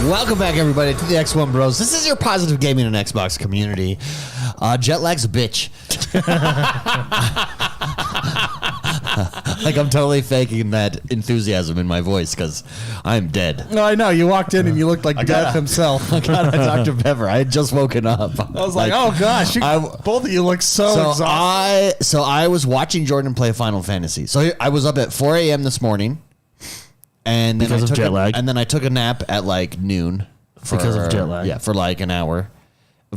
Welcome back, everybody, to the XoneBros. This is your positive gaming and Xbox community. Jet lag's a bitch. Like, I'm totally faking that enthusiasm in my voice because I'm dead. No, I know. You walked in and you looked like Death himself. I got a Dr. Pepper. I had just woken up. I was like, oh, gosh. Both of you look so exhausted. So I was watching Jordan play Final Fantasy. So I was up at 4 a.m. this morning. And then because of jet lag. And then I took a nap at like noon. Because of jet lag. Yeah, for like an hour.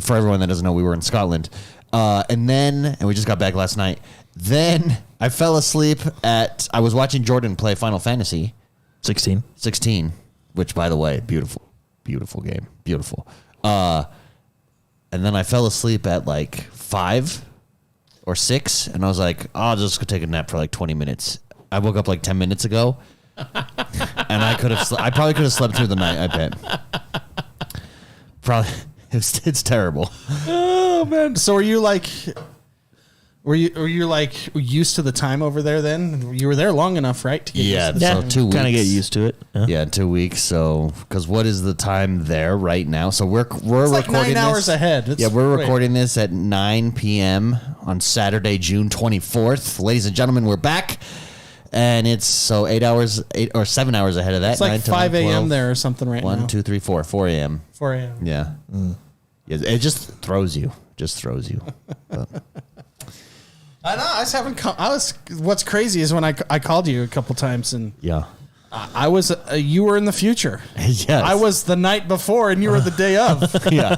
For everyone that doesn't know, we were in Scotland. And we just got back last night. Then I fell asleep I was watching Jordan play Final Fantasy 16, which, by the way, beautiful game. Beautiful. And then I fell asleep at like 5 or 6. And I was like, oh, I'll just go take a nap for like 20 minutes. I woke up like 10 minutes ago. And I probably could have slept through the night, I bet. Probably. It's terrible. Oh, man. So are you like... Were you like used to the time over there then? You were there long enough, right? To get used to so 2 weeks. Kind of get used to it. Yeah, 2 weeks. So, because what is the time there right now? So we're it's recording like 9 hours this, ahead. We're recording this at 9 p.m. on Saturday, June 24th. Ladies and gentlemen, we're back. And it's 8 or 7 hours ahead of that. It's like 5 a.m. there or something right now. 1, 2, 3, 4. 4 a.m. 4 a.m. Yeah. Yeah. It just throws you. But. I know. I just haven't. What's crazy is when I called you a couple times and yeah, I was. You were in the future. Yes. I was the night before and you were the day of. Yeah,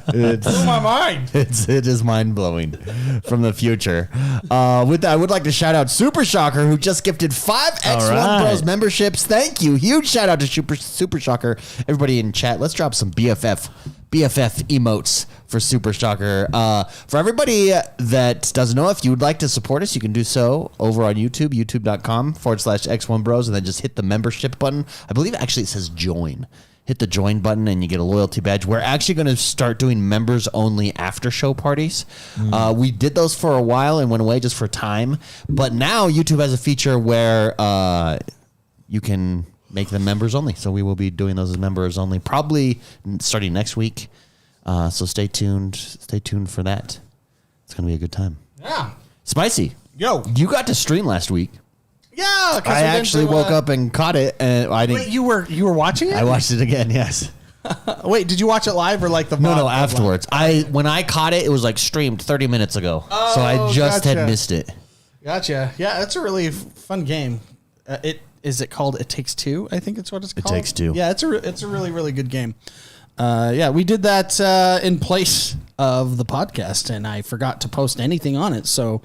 it blew my mind. It is mind blowing from the future. With that, I would like to shout out Super Shocker, who just gifted 5 XoneBros memberships. Thank you. Huge shout out to Super Shocker. Everybody in chat, let's drop some BFF emotes for Super Shocker. For everybody that doesn't know, if you would like to support us, you can do so over on YouTube, youtube.com/XoneBros, and then just hit the membership button. I believe actually it says join. Hit the join button and you get a loyalty badge. We're actually going to start doing members only after show parties. We did those for a while and went away just for time. But now YouTube has a feature where you can make them members only. So we will be doing those as members only, probably starting next week. So stay tuned. Stay tuned for that. It's going to be a good time. Yeah. Spicy. Yo. You got to stream last week. Yeah. I actually woke up and caught it, and I didn't. Wait, you were watching it? I watched it again. Yes. Wait, did you watch it live or like the? No, afterwards. When I caught it, it was like streamed 30 minutes ago. Oh, so I just had missed it. Gotcha. Yeah, that's a really fun game. Is it called It Takes Two? I think it's what it's called. It Takes Two. Yeah, it's a really, really good game. Yeah, we did that in place of the podcast, and I forgot to post anything on it, so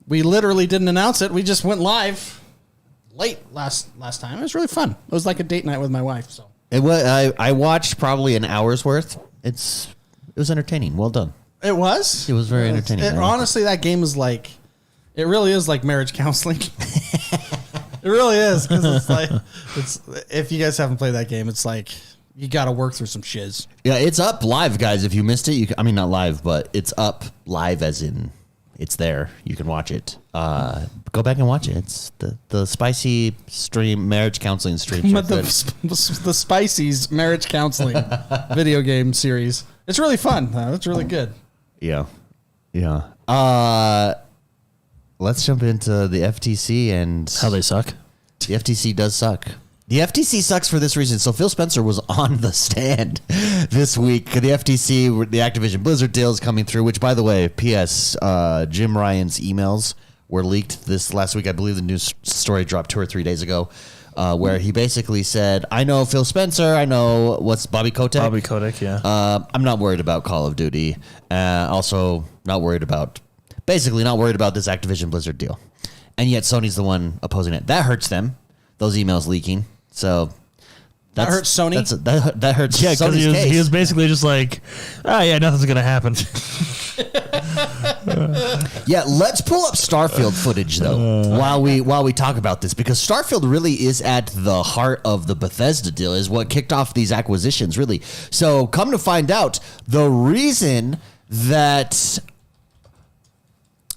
we literally didn't announce it. We just went live late last time. It was really fun. It was like a date night with my wife. So it was. I watched probably an hour's worth. It was entertaining. Well done. It was. It was very entertaining. Honestly, that game is like, it really is like marriage counseling. It really is, because if you guys haven't played that game, it's like you got to work through some shiz. Yeah, it's up live, guys. If you missed it, not live, but it's up live as in it's there. You can watch it. Go back and watch it. It's the spicy stream marriage counseling stream. But the Spicy's marriage counseling video game series. It's really fun. It's really good. Yeah. Let's jump into the FTC and how they suck. The FTC does suck. The FTC sucks for this reason. So Phil Spencer was on the stand this week. The FTC, the Activision Blizzard deal is coming through, which, by the way, P.S., Jim Ryan's emails were leaked this last week. I believe the news story dropped 2 or 3 days ago, where he basically said, I know Phil Spencer. I know Bobby Kotick? Bobby Kotick, yeah. I'm not worried about Call of Duty. Also not worried about this Activision Blizzard deal. And yet Sony's the one opposing it. That hurts them, those emails leaking. So that hurts Sony? That hurts Sony's case. He was basically just like, nothing's going to happen. Yeah, let's pull up Starfield footage, though, while we talk about this, because Starfield really is at the heart of the Bethesda deal, is what kicked off these acquisitions, really. So come to find out, the reason that...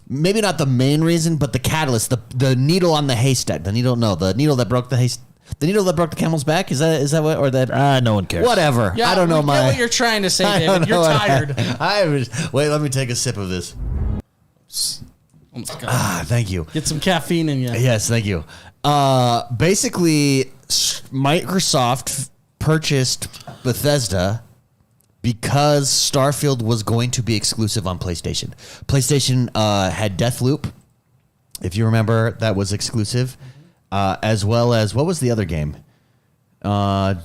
maybe not the main reason, but the catalyst, the needle on the haystack, the needle that broke the haystack. The needle that broke the camel's back? Is that what? Or that? No one cares. Whatever. Yeah, I don't know we get what you're trying to say, David. You're tired. Wait, let me take a sip of this. Oh my God. Thank you. Get some caffeine in you. Yes, thank you. Basically, Microsoft purchased Bethesda because Starfield was going to be exclusive on PlayStation. PlayStation had Deathloop, if you remember, that was exclusive, as well as, what was the other game? There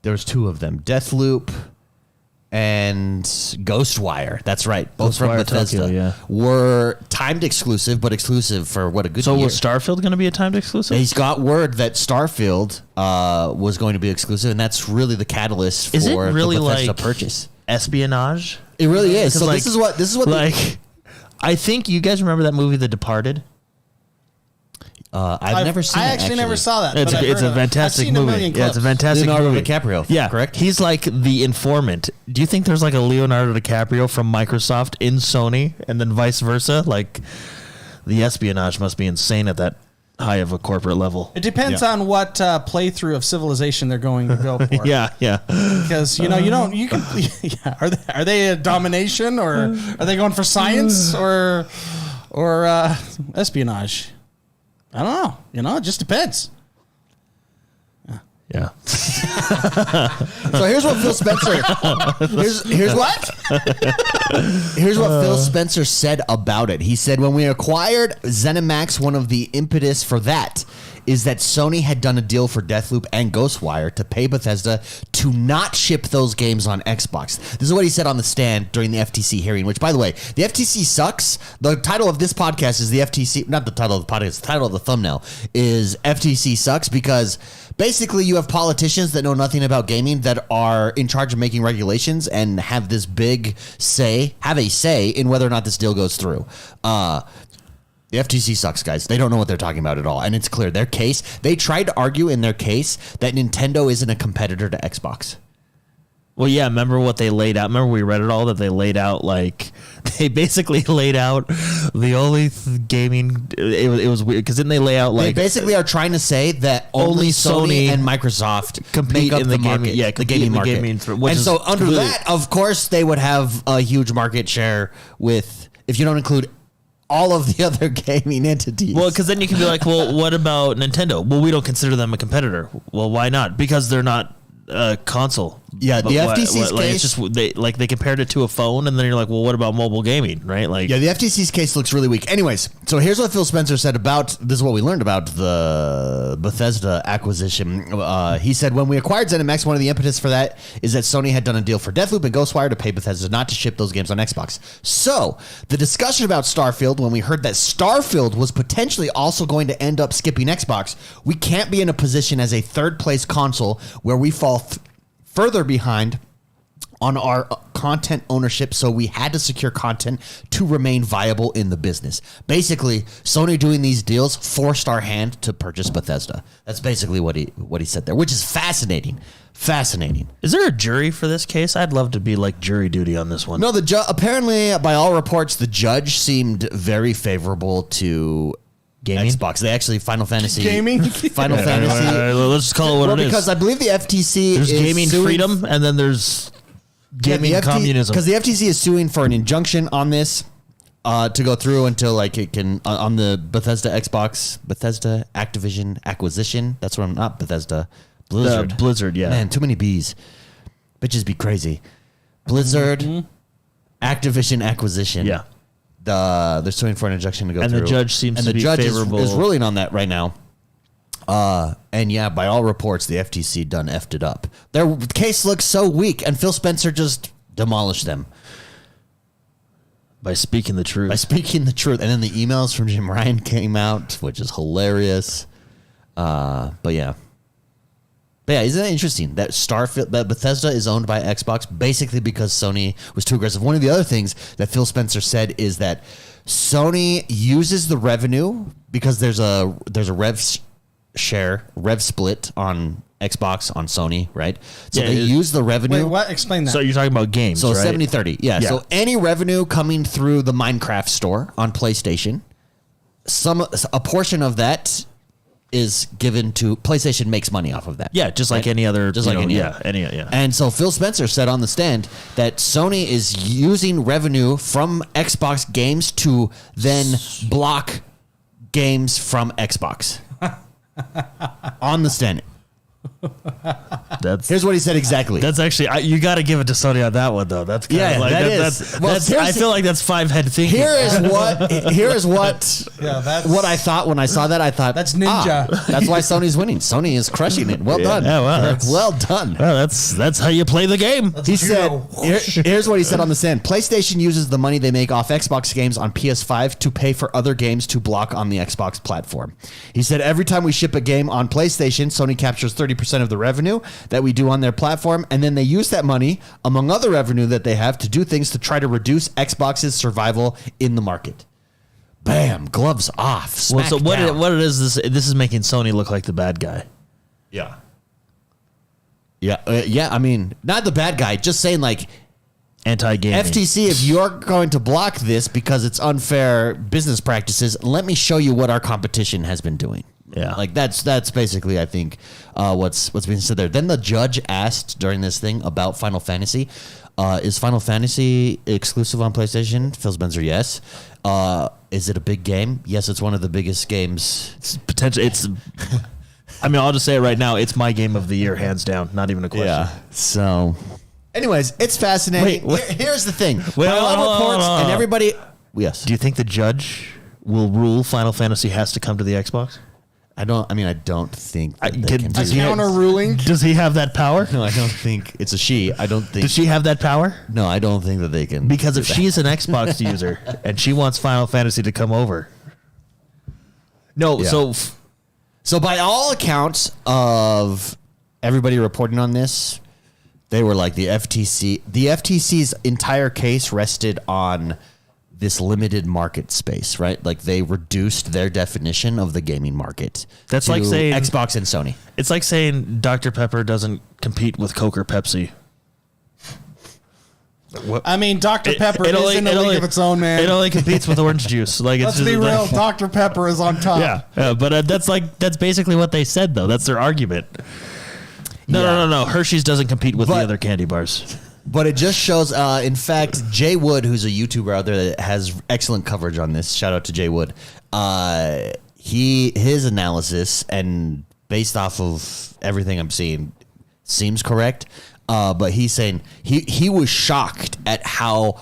was two of them, Deathloop and Ghostwire. That's right. Both from Bethesda. Tokyo, were timed exclusive, but exclusive for what, a good year. So was Starfield going to be a timed exclusive? He's got word that Starfield was going to be exclusive, and that's really the catalyst Is it for really the Bethesda like purchase. Espionage? It really is. So like- this is what Like, I think you guys remember that movie, The Departed? I've never seen. I actually never saw that. It's, but I've it's a heard of it. I've fantastic seen a movie. million Yeah, it's a clips. fantastic Leonardo movie. DiCaprio. Yeah, correct. He's like the informant. Do you think there's like a Leonardo DiCaprio from Microsoft in Sony, and then vice versa? Like, the espionage must be insane at that high of a corporate level. It depends on what playthrough of Civilization they're going to go for. Yeah. Because you can. Yeah, are they a domination, or are they going for science or espionage? I don't know. It just depends. Yeah. So here's what Phil Spencer. Here's what Phil Spencer said about it. He said, when we acquired ZeniMax, one of the impetus for that is that Sony had done a deal for Deathloop and Ghostwire to pay Bethesda to not ship those games on Xbox. This is what he said on the stand during the FTC hearing, which, by the way, the FTC sucks. The title of this podcast is the FTC, not the title of the podcast, the title of the thumbnail is FTC sucks, because basically you have politicians that know nothing about gaming that are in charge of making regulations and have this big say, in whether or not this deal goes through. The FTC sucks, guys. They don't know what they're talking about at all. And it's clear. Their case, they tried to argue in their case that Nintendo isn't a competitor to Xbox. Well, yeah, remember what they laid out? Remember we read it all, that they laid out, like, they basically laid out the only gaming, it was weird, because didn't they lay out, like... They basically are trying to say that only Sony and Microsoft compete make up in the the gaming, market, yeah, the gaming market. And so under that, of course, they would have a huge market share with, if you don't include all of the other gaming entities. Well, because then you can be like, well, what about Nintendo? Well, we don't consider them a competitor. Well, why not? Because they're not a console. Yeah, the FTC's like, case, it's just they compared it to a phone, and then you're like, well, what about mobile gaming, right? Like, yeah, the FTC's case looks really weak. Anyways, so here's what Phil Spencer said about this. Is what we learned about the Bethesda acquisition. He said, when we acquired ZeniMax, one of the impetus for that is that Sony had done a deal for Deathloop and Ghostwire to pay Bethesda not to ship those games on Xbox. So the discussion about Starfield, when we heard that Starfield was potentially also going to end up skipping Xbox, we can't be in a position as a third place console where we fall further behind on our content ownership, so we had to secure content to remain viable in the business. Basically, Sony doing these deals forced our hand to purchase Bethesda. That's basically what he said there, which is fascinating. Fascinating. is there a jury for this case? I'd love to be like jury duty on this one. No, apparently, by all reports, the judge seemed very favorable to Gaming? Xbox. They actually Final Fantasy Gaming? Final Fantasy. Let's just call it what it is. Because I believe the FTC There's is gaming suing freedom, and then there's gaming communism. Because the FTC is suing for an injunction on this to go through until like it can on the Bethesda Activision acquisition. That's what I'm not Bethesda. Blizzard. Blizzard, yeah. Man, too many B's. Bitches be crazy. Blizzard, Activision acquisition. Yeah. They're suing for an injunction to go And through. the judge seems and to the be judge favorable. is ruling on that right now. And yeah, by all reports, the FTC done effed it up. Their case looks so weak, and Phil Spencer just demolished them By speaking the truth. by speaking the truth. And then the emails from Jim Ryan came out, which is hilarious. But yeah. But yeah, isn't that interesting that that Bethesda is owned by Xbox basically because Sony was too aggressive? One of the other things that Phil Spencer said is that Sony uses the revenue because there's a rev split on Xbox on Sony, right? So Yeah, they use the revenue. Wait, what? Explain that. So you're talking about games, So right? 70-30. Yeah. Yeah. So any revenue coming through the Minecraft store on PlayStation, a portion of that is given to PlayStation. Makes money off of that. Yeah, just like any other. Just like any yeah, other. yeah. And so Phil Spencer said on the stand that Sony is using revenue from Xbox games to then block games from Xbox. On the stand. Here's what he said exactly. That's actually you got to give it to Sony on that one though. That's kind of like that that's, is. Well, I feel like that's five head thinking. Here is what that's what I thought when I saw that. I thought That's ninja. That's why Sony's winning. Sony is crushing it. Well done. Yeah, well, that's- well done. Well, that's how you play the game. He said, here's what he said on the stand. PlayStation uses the money they make off Xbox games on PS5 to pay for other games to block on the Xbox platform. He said, every time we ship a game on PlayStation, Sony captures 30% of the revenue that we do on their platform, and then they use that money, among other revenue that they have, to do things to try to reduce Xbox's survival in the market. Bam, gloves off. Well, so what down. it is this is making Sony look like the bad guy. Yeah. Yeah, I mean, not the bad guy, just saying like Anti-gaming. FTC, if you're going to block this because it's unfair business practices, let me show you what our competition has been doing. Yeah. Like that's basically, I think, what's being said there. Then the judge asked during this thing about Final Fantasy. Is Final Fantasy exclusive on PlayStation? Phil Spencer, yes. Is it a big game? Yes, it's one of the biggest games. It's potential. It's. I mean, I'll just say it right now. It's my game of the year, hands down. Not even a question. Yeah. So, anyways, it's fascinating. Wait. Here's the thing. Wait, By all hold on, reports hold on. and everybody. Yes. Do you think the judge will rule Final Fantasy has to come to the Xbox? I don't think that they can does do he that. Counter ruling. Does he have that power? No, I don't think it's a she. I don't think. Does she have that power? No, I don't think that they can. Because if she's an Xbox user and she wants Final Fantasy to come over, no. Yeah. So by all accounts of everybody reporting on this, they were like the FTC's entire case rested on this limited market space, right? Like they reduced their definition of the gaming market. That's to like saying Xbox and Sony. It's like saying Dr. Pepper doesn't compete with Coke or Pepsi. I mean, Dr. Pepper is in a league of its own, man. It only competes with orange juice. Like it's Let's just be like- real. Dr. Pepper is on top. Yeah, but that's basically what they said though. That's their argument. No. Hershey's doesn't compete with the other candy bars. But it just shows, in fact, Jay Wood, who's a YouTuber out there that has excellent coverage on this. Shout out to Jay Wood. His analysis, and based off of everything I'm seeing, seems correct. But he's saying he was shocked at how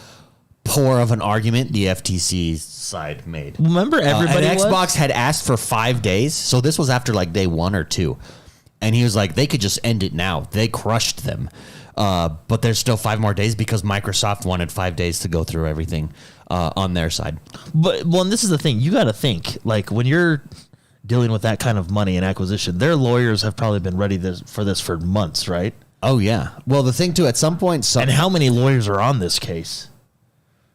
poor of an argument the FTC side made. Remember, everybody and was? Xbox had asked for 5 days, so this was after like day 1 or 2, and he was like, they could just end it now. They crushed them. But there's still 5 more days because Microsoft wanted 5 days to go through everything on their side. But and this is the thing. You got to think, like, when you're dealing with that kind of money and acquisition, their lawyers have probably been ready for this for months, right? Oh yeah. Well, the thing too, at some point, And how many lawyers are on this case?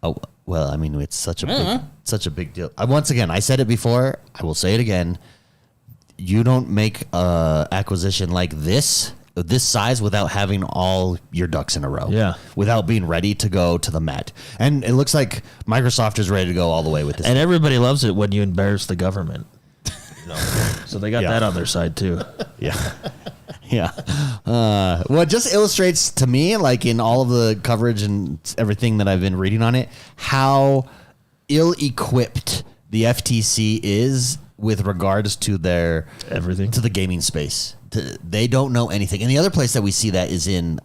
Oh well, I mean, it's such a big deal. Once again, I said it before. I will say it again. You don't make a acquisition like this size without having all your ducks in a row. Yeah. Without being ready to go to the mat. And it looks like Microsoft is ready to go all the way with this. And everybody loves it when you embarrass the government. So they got Yeah. that on their side too. Yeah. Yeah. Well, it just illustrates to me, like in all of the coverage and everything that I've been reading on it, how ill-equipped the FTC is with regards to their Everything. to the gaming space. They don't know anything. And the other place that we see that is in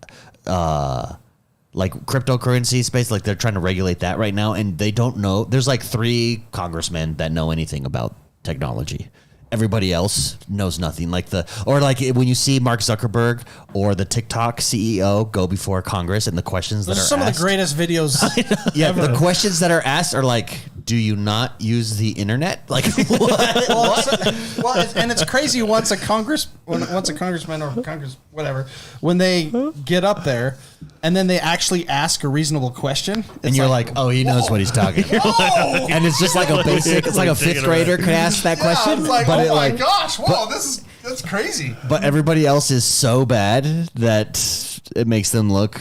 like cryptocurrency space. Like they're trying to regulate that right now, and they don't know. There's like 3 congressmen that know anything about technology. Everybody else knows nothing. Like when you see Mark Zuckerberg or the TikTok CEO go before Congress, and the questions that Those are are some asked, of the greatest videos. yeah, the questions that are asked are like, "Do you not use the internet?" Like, what? And it's crazy once a congressman or Congress, whatever, when they get up there and then they actually ask a reasonable question. And you're like, "Oh, he knows what he's talking about." And it's just like a basic. It's like a 5th grader could ask that question. it's like, but oh it, my like, gosh, wow, that's crazy. But everybody else is so bad that it makes them look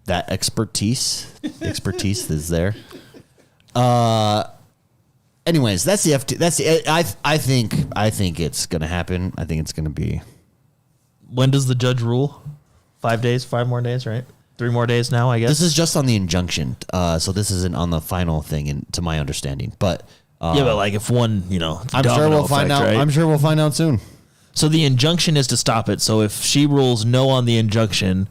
that expertise is there. Anyways, that's the FT. That's the. I think it's gonna happen. I think it's gonna be. When does the judge rule? 5 days, 5 more days, right? 3 more days now, I guess. This is just on the injunction, so this isn't on the final thing, to my understanding. But yeah, but like if one, I'm sure we'll find out. Right? I'm sure we'll find out soon. So the injunction is to stop it. So if she rules no on the injunction,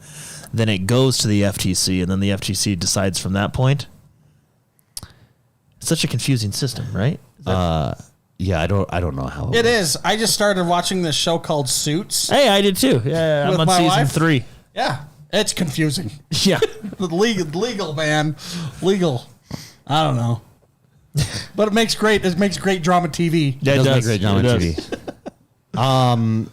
then it goes to the FTC, and then the FTC decides from that point. It's such a confusing system, right? Yeah, I don't know how it is. I just started watching this show called Suits. Hey, I did too. Yeah, I'm With on my season wife? 3. Yeah, it's confusing. Yeah. The legal, man, legal. I don't know, but it makes great drama TV. Yeah, It does make great drama It TV.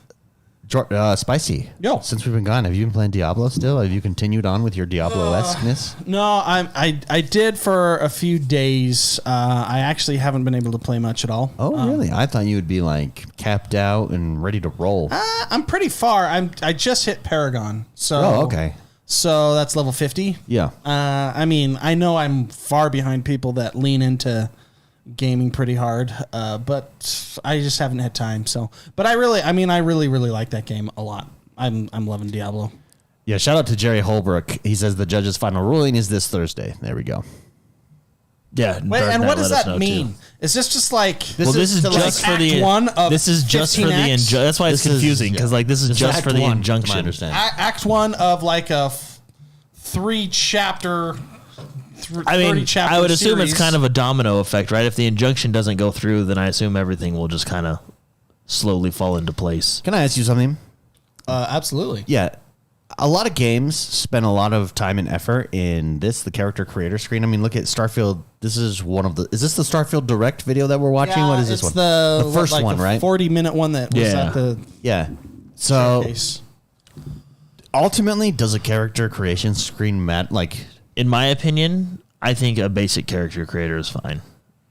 Spicy. Yo. Since we've been gone, have you been playing Diablo still? Have you continued on with your Diablo-esqueness? No, I did for a few days. I actually haven't been able to play much at all. Oh, really? I thought you would be like capped out and ready to roll. I'm pretty far. I just hit Paragon. So Oh, okay. So that's level 50. Yeah. I mean, I know I'm far behind people that lean into gaming pretty hard, but I just haven't had time. So, but I really like that game a lot. I'm loving Diablo. Yeah, shout out to Jerry Holbrook. He says the judge's final ruling is this Thursday. There we go. Yeah. Wait, and what does that mean? Is this just like This is just for the one of This is just for the injunction. That's why it's confusing because like this is just for the injunction. Act 1 of like a 3-chapter. I mean, I would assume it's kind of a domino effect, right? If the injunction doesn't go through, then I assume everything will just kind of slowly fall into place. Can I ask you something? Absolutely. Yeah. A lot of games spend a lot of time and effort in the character creator screen. I mean, look at Starfield. Is this the Starfield Direct video that we're watching? Yeah, what is this it's one? The first like one, right? 40-minute one that was at the Yeah. So showcase. ultimately, does a character creation screen matter? Like, in my opinion, I think a basic character creator is fine.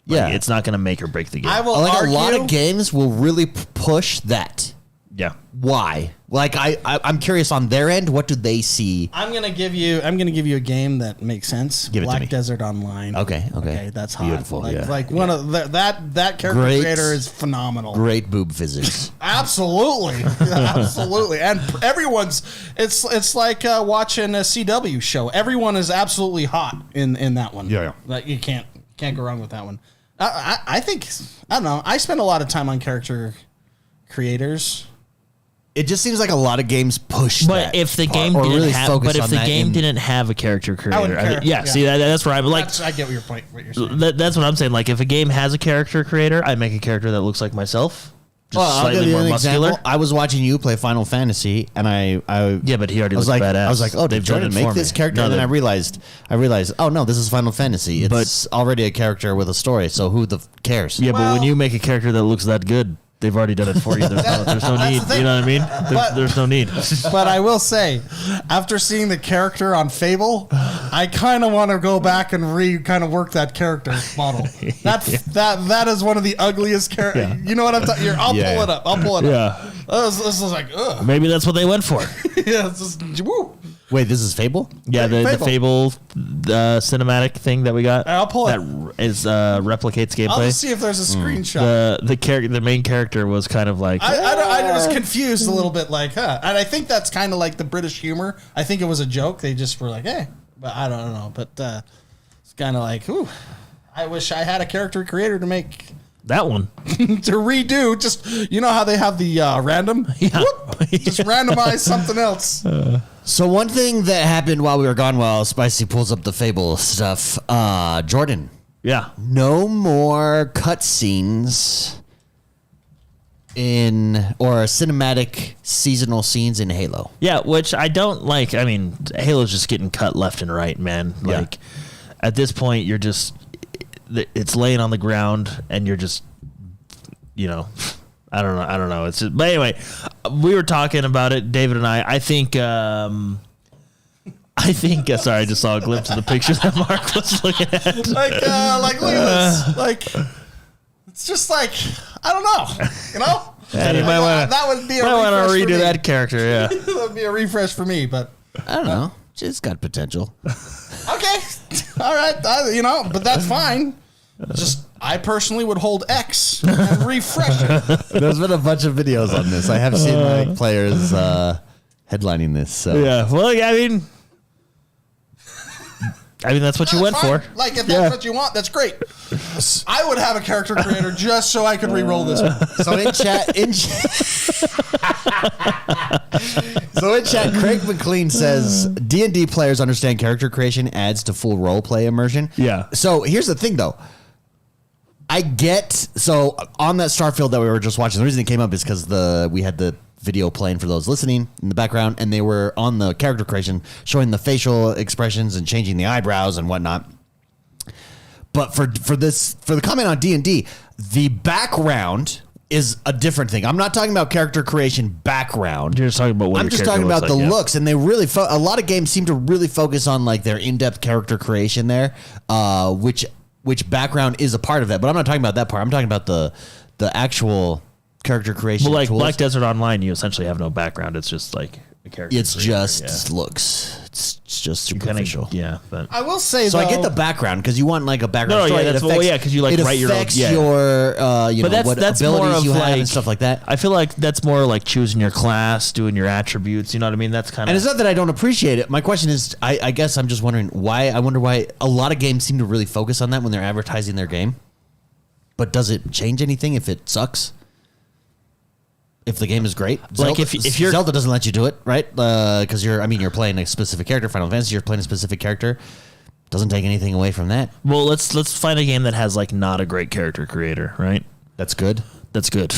Like, yeah, it's not going to make or break the game. I will like argue, a lot of games will really push that. Yeah. Why? Like I'm curious on their end. What do they see? I'm gonna give you a game that makes sense. Give it to Black me. Desert Online. Okay, that's hot. Beautiful. Like one of that character creator is phenomenal. Great boob physics. Absolutely, absolutely. And everyone's it's like watching a CW show. Everyone is absolutely hot in that one. Yeah. Like you can't go wrong with that one. I think I don't know. I spend a lot of time on character creators. It just seems like a lot of games push. But if the game didn't have a character creator, see that's where I'm like. I get what you're saying. That's what I'm saying. Like if a game has a character creator, I make a character that looks like myself. Just I'll give slightly you more an muscular. example. I was watching you play Final Fantasy, and I but he already was looks like, badass. I was like, oh, They've did done Jordan it make for this me. character? No, And then I realized, oh no, this is Final Fantasy. It's already a character with a story. So who cares? Yeah, but when you make a character that looks that good, they've already done it for you. There's no need. You know what I mean? There's no need. But I will say, after seeing the character on Fable, I kind of want to go back and work that character model. That is one of the ugliest characters. Yeah. You know what I'm talking? I'll pull it up. Yeah. This is like, ugh. Maybe that's what they went for. Yeah, it's just, woo. Wait, this is Fable? Yeah, the Fable cinematic thing that we got. I'll pull it. That is replicates gameplay. I'll just see if there's a screenshot. The main character was kind of like I was confused a little bit, like, huh? And I think that's kind of like the British humor. I think it was a joke. They just were like, hey, but I don't know. But it's kind of like, ooh, I wish I had a character creator to make that one to redo. Just how they have the random, just randomize something else. So one thing that happened while we were gone, while Spicy pulls up the Fable stuff, Jordan. Yeah. No more cutscenes or cinematic seasonal scenes in Halo. Yeah, which I don't like. I mean, Halo's just getting cut left and right, man. Like at this point, you're just it's laying on the ground, and you're just I don't know. It's just, but anyway, we were talking about it, David and I. I think. Sorry, I just saw a glimpse of the picture that Mark was looking at. Like look at this. Like, it's just like, I don't know. And you might want that would be a to refresh redo that character. Yeah, that would be a refresh for me, but I don't know. It's got potential. okay, all right. But that's fine. I personally would hold X and refresh it. There's been a bunch of videos on this. I have seen like players headlining this. So Yeah. Well, yeah, I mean that's what you went Fine. for. Like, if that's what you want, that's great. I would have a character creator just so I could re-roll this one. So in chat, Craig McLean says D&D players understand character creation adds to full role play immersion. Yeah. So here's the thing, though. I get so on that Starfield that we were just watching. The reason it came up is because we had the video playing for those listening in the background, and they were on the character creation showing the facial expressions and changing the eyebrows and whatnot. But for the comment on D&D, the background is a different thing. I'm not talking about character creation background. You're just talking about what I'm just talking about the looks, and they really a lot of games seem to really focus on like their in-depth character creation there, which background is a part of that. But I'm not talking about that part. I'm talking about the actual character creation. Well, like tools. Black Desert Online, you essentially have no background. It's just like a character. It's creator, just looks. It's just superficial. But I will say, So though, I get the background because you want like a background. No, story yeah, that that's affects, because you like it write your own. affects Yeah, your what that's more abilities of you have like and stuff like that. I feel like that's more like choosing your class, doing your attributes. You know what I mean? That's kind of. And it's not that I don't appreciate it. My question is, I guess I'm just wondering why. I wonder why a lot of games seem to really focus on that when they're advertising their game. But does it change anything if it sucks? If the game is great, Like Zelda, if you're Zelda doesn't let you do it, right? Because you're playing a specific character. Final Fantasy, you're playing a specific character. Doesn't take anything away from that. Well, let's find a game that has like not a great character creator, right? That's good. That's good.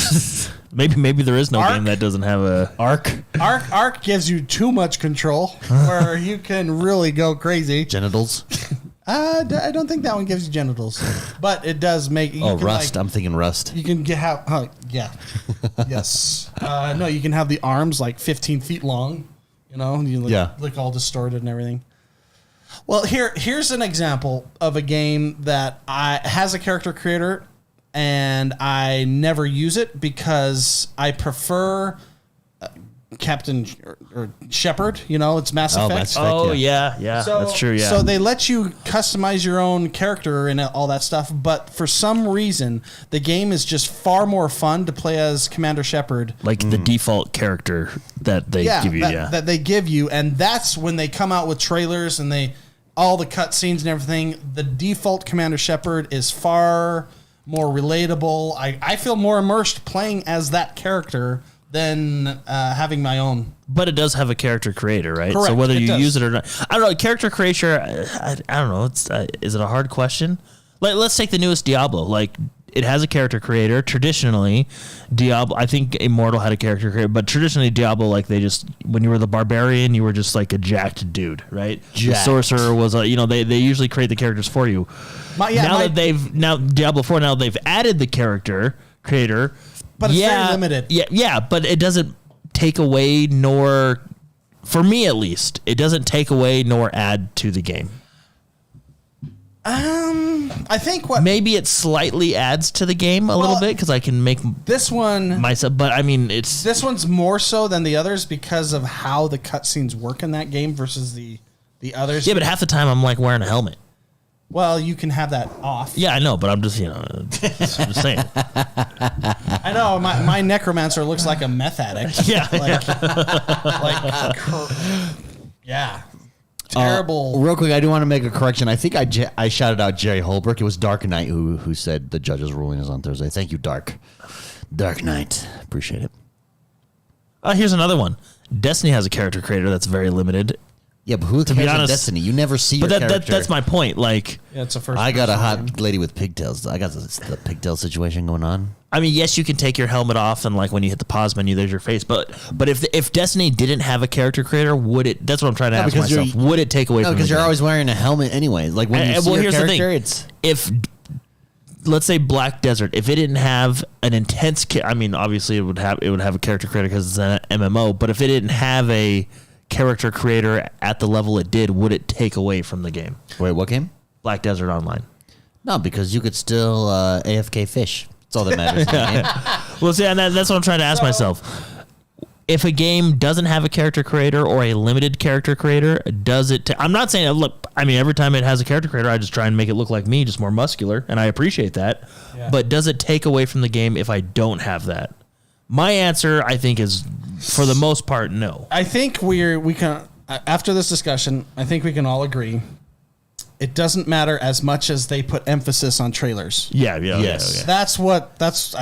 maybe there is no Arc? game that doesn't have a Arc gives you too much control, where you can really go crazy. Genitals. I don't think that one gives you genitals, but it does make. You can, Rust. Like, I'm thinking Rust. you can yeah, yes. No, you can have the arms like 15 feet long. You know, you look all distorted and everything. Well, here's an example of a game that has a character creator, and I never use it because I prefer Captain or Shepard. You know, it's Mass Effect. Mass Effect. Oh yeah, that's true. Yeah. So they let you customize your own character and all that stuff, but for some reason, the game is just far more fun to play as Commander Shepard. like the default character that they give you. That they give you, and that's when they come out with trailers and all the cutscenes and everything. The default Commander Shepard is far more relatable. I feel more immersed playing as that character than having my own. But it does have a character creator, right? Correct, So whether it you does. use it or not, I don't know. Character creator, I don't know. It's is it a hard question? Let's take the newest Diablo. Like it has a character creator. Traditionally, Diablo. I think Immortal had a character creator, but traditionally Diablo, like when you were the barbarian, you were just like a jacked dude, right? The sorcerer was they usually create the characters for you. Now Diablo 4, now they've added the character creator. But it's very limited. Yeah, but it doesn't take away nor, for me at least, it doesn't take away nor add to the game. I think Maybe it slightly adds to the game a little bit because I can make this one myself, but I mean this one's more so than the others because of how the cutscenes work in that game versus the others. Yeah, but half the time I'm like wearing a helmet. Well, you can have that off. Yeah, I know, but I'm just I'm just saying. I know my necromancer looks like a meth addict. Yeah, yeah. Terrible. Real quick, I do want to make a correction. I think I shouted out Jerry Holbrook. It was Dark Knight who said the judge's ruling is on Thursday. Thank you, Dark Knight. Appreciate it. Here's another one. Destiny has a character creator that's very limited. Yeah, but who cares in Destiny? You never see your character. That's my point. Like, Yeah, it's a first. I got a person game. hot lady with pigtails. I got the pigtail situation going on. I mean, yes, you can take your helmet off and like when you hit the pause menu, there's your face. But if Destiny didn't have a character creator, would it? That's what I'm trying to ask myself. Would it take away from? No, because the you're game? always wearing a helmet anyway. Like when you see your here's the character, thing. it's If let's say Black Desert, if it didn't have an intense, I mean, obviously it would have a character creator because it's an MMO. But if it didn't have a character creator at the level it did, would it take away from the game? Wait, what game? Black Desert Online. No, because you could still AFK fish. That's all that matters. In the game. Well, see, and that's what I'm trying to ask myself. if a game doesn't have a character creator or a limited character creator, does it? I'm not saying, look, I mean, every time it has a character creator, I just try and make it look like me, just more muscular, and I appreciate that. Yeah. But does it take away from the game if I don't have that? My answer, I think, is for the most part, no. I think we can, after this discussion, I think we can all agree it doesn't matter as much as they put emphasis on trailers. Yeah. I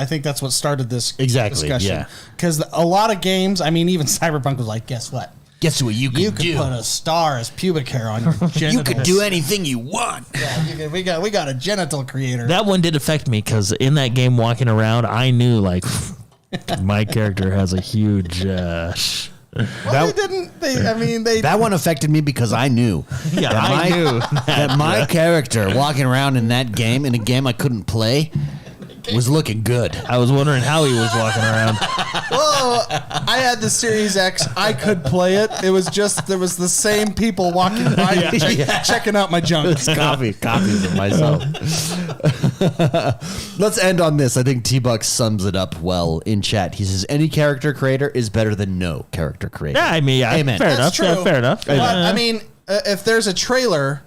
think that's what started this discussion. Yeah. Because a lot of games, I mean, even Cyberpunk was like, guess what? Guess what you could put a star as pubic hair on your genitals. You could do anything you want. Yeah, we got a genital creator. That one did affect me because in that game walking around, I knew like my character has a huge... Well, that one affected me because I knew. Yeah, I knew that my character walking around in that game, in a game I couldn't play, was looking good. I was wondering how he was walking around. Well, I had the Series X. I could play it. It was just there was the same people walking by checking out my junk. Copies of myself. Let's end on this. I think T-Buck sums it up well in chat. He says, any character creator is better than no character creator. Yeah, I mean, Amen. Fair That's enough. true. Yeah, fair enough. But, I mean, if there's a trailer,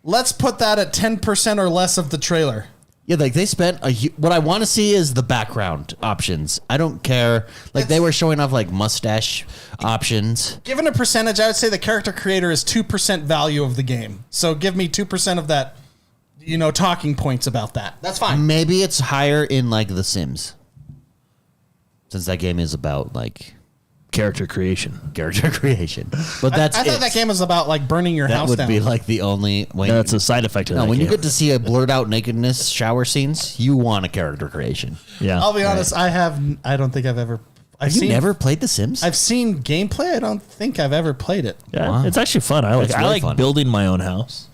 let's put that at 10% or less of the trailer. Yeah, like they spent what I want to see is the background options. I don't care. Like they were showing off like mustache options. Given a percentage, I would say the character creator is 2% value of the game. So give me 2% of that, talking points about that. That's fine. Maybe it's higher in like The Sims. Since that game is about like character creation. But that's I thought that game was about like burning your house down. That would be like the only way. No, it's a side effect of that when game. you get to see a blurred out nakedness shower scenes, you want a character creation. Yeah. I'll be honest, I don't think I've ever Have you never played The Sims? I've seen gameplay. I don't think I've ever played it. Yeah, Wow. it's actually fun. I like fun. building my own house.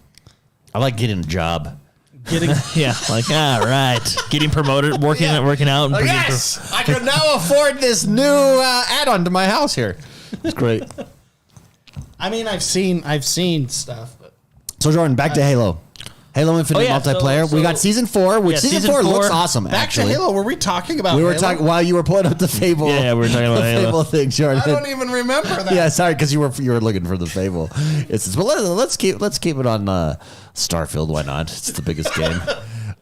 I like getting a job. Yeah, like getting promoted, working out. And Yes, I can now afford this new add-on to my house here. It's great. I mean, I've seen stuff. But So Jordan, back to Halo. Halo Infinite multiplayer. We got season 4, which season 4 looks awesome. Back to Halo. Were we talking about? We were Halo? talking while you were pulling up the Fable. Yeah, we were talking about the Halo. Fable thing, Jordan. I don't even remember that. Yeah, sorry, because you were looking for the Fable. But let's keep it on Starfield. Why not? It's the biggest game.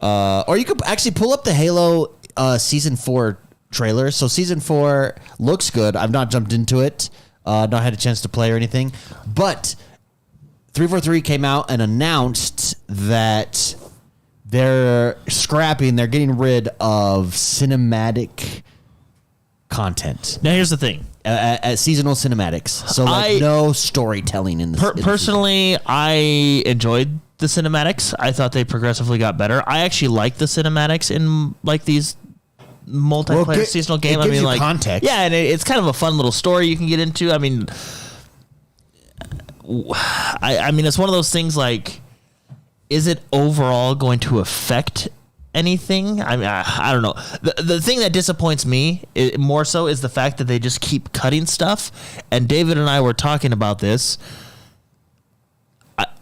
Or you could actually pull up the Halo season 4 trailer. So season 4 looks good. I've not jumped into it. Not had a chance to play or anything, but 343 came out and announced that they're getting rid of cinematic content. Now here's the thing. Seasonal cinematics. So no storytelling in this. Personally, I enjoyed the cinematics. I thought they progressively got better. I actually like the cinematics in like these multiplayer seasonal game. It gives you context. Yeah, and it's kind of a fun little story you can get into. I mean, it's one of those things like, is it overall going to affect anything? I mean, I don't know. The thing that disappoints me more so is the fact that they just keep cutting stuff. And David and I were talking about this.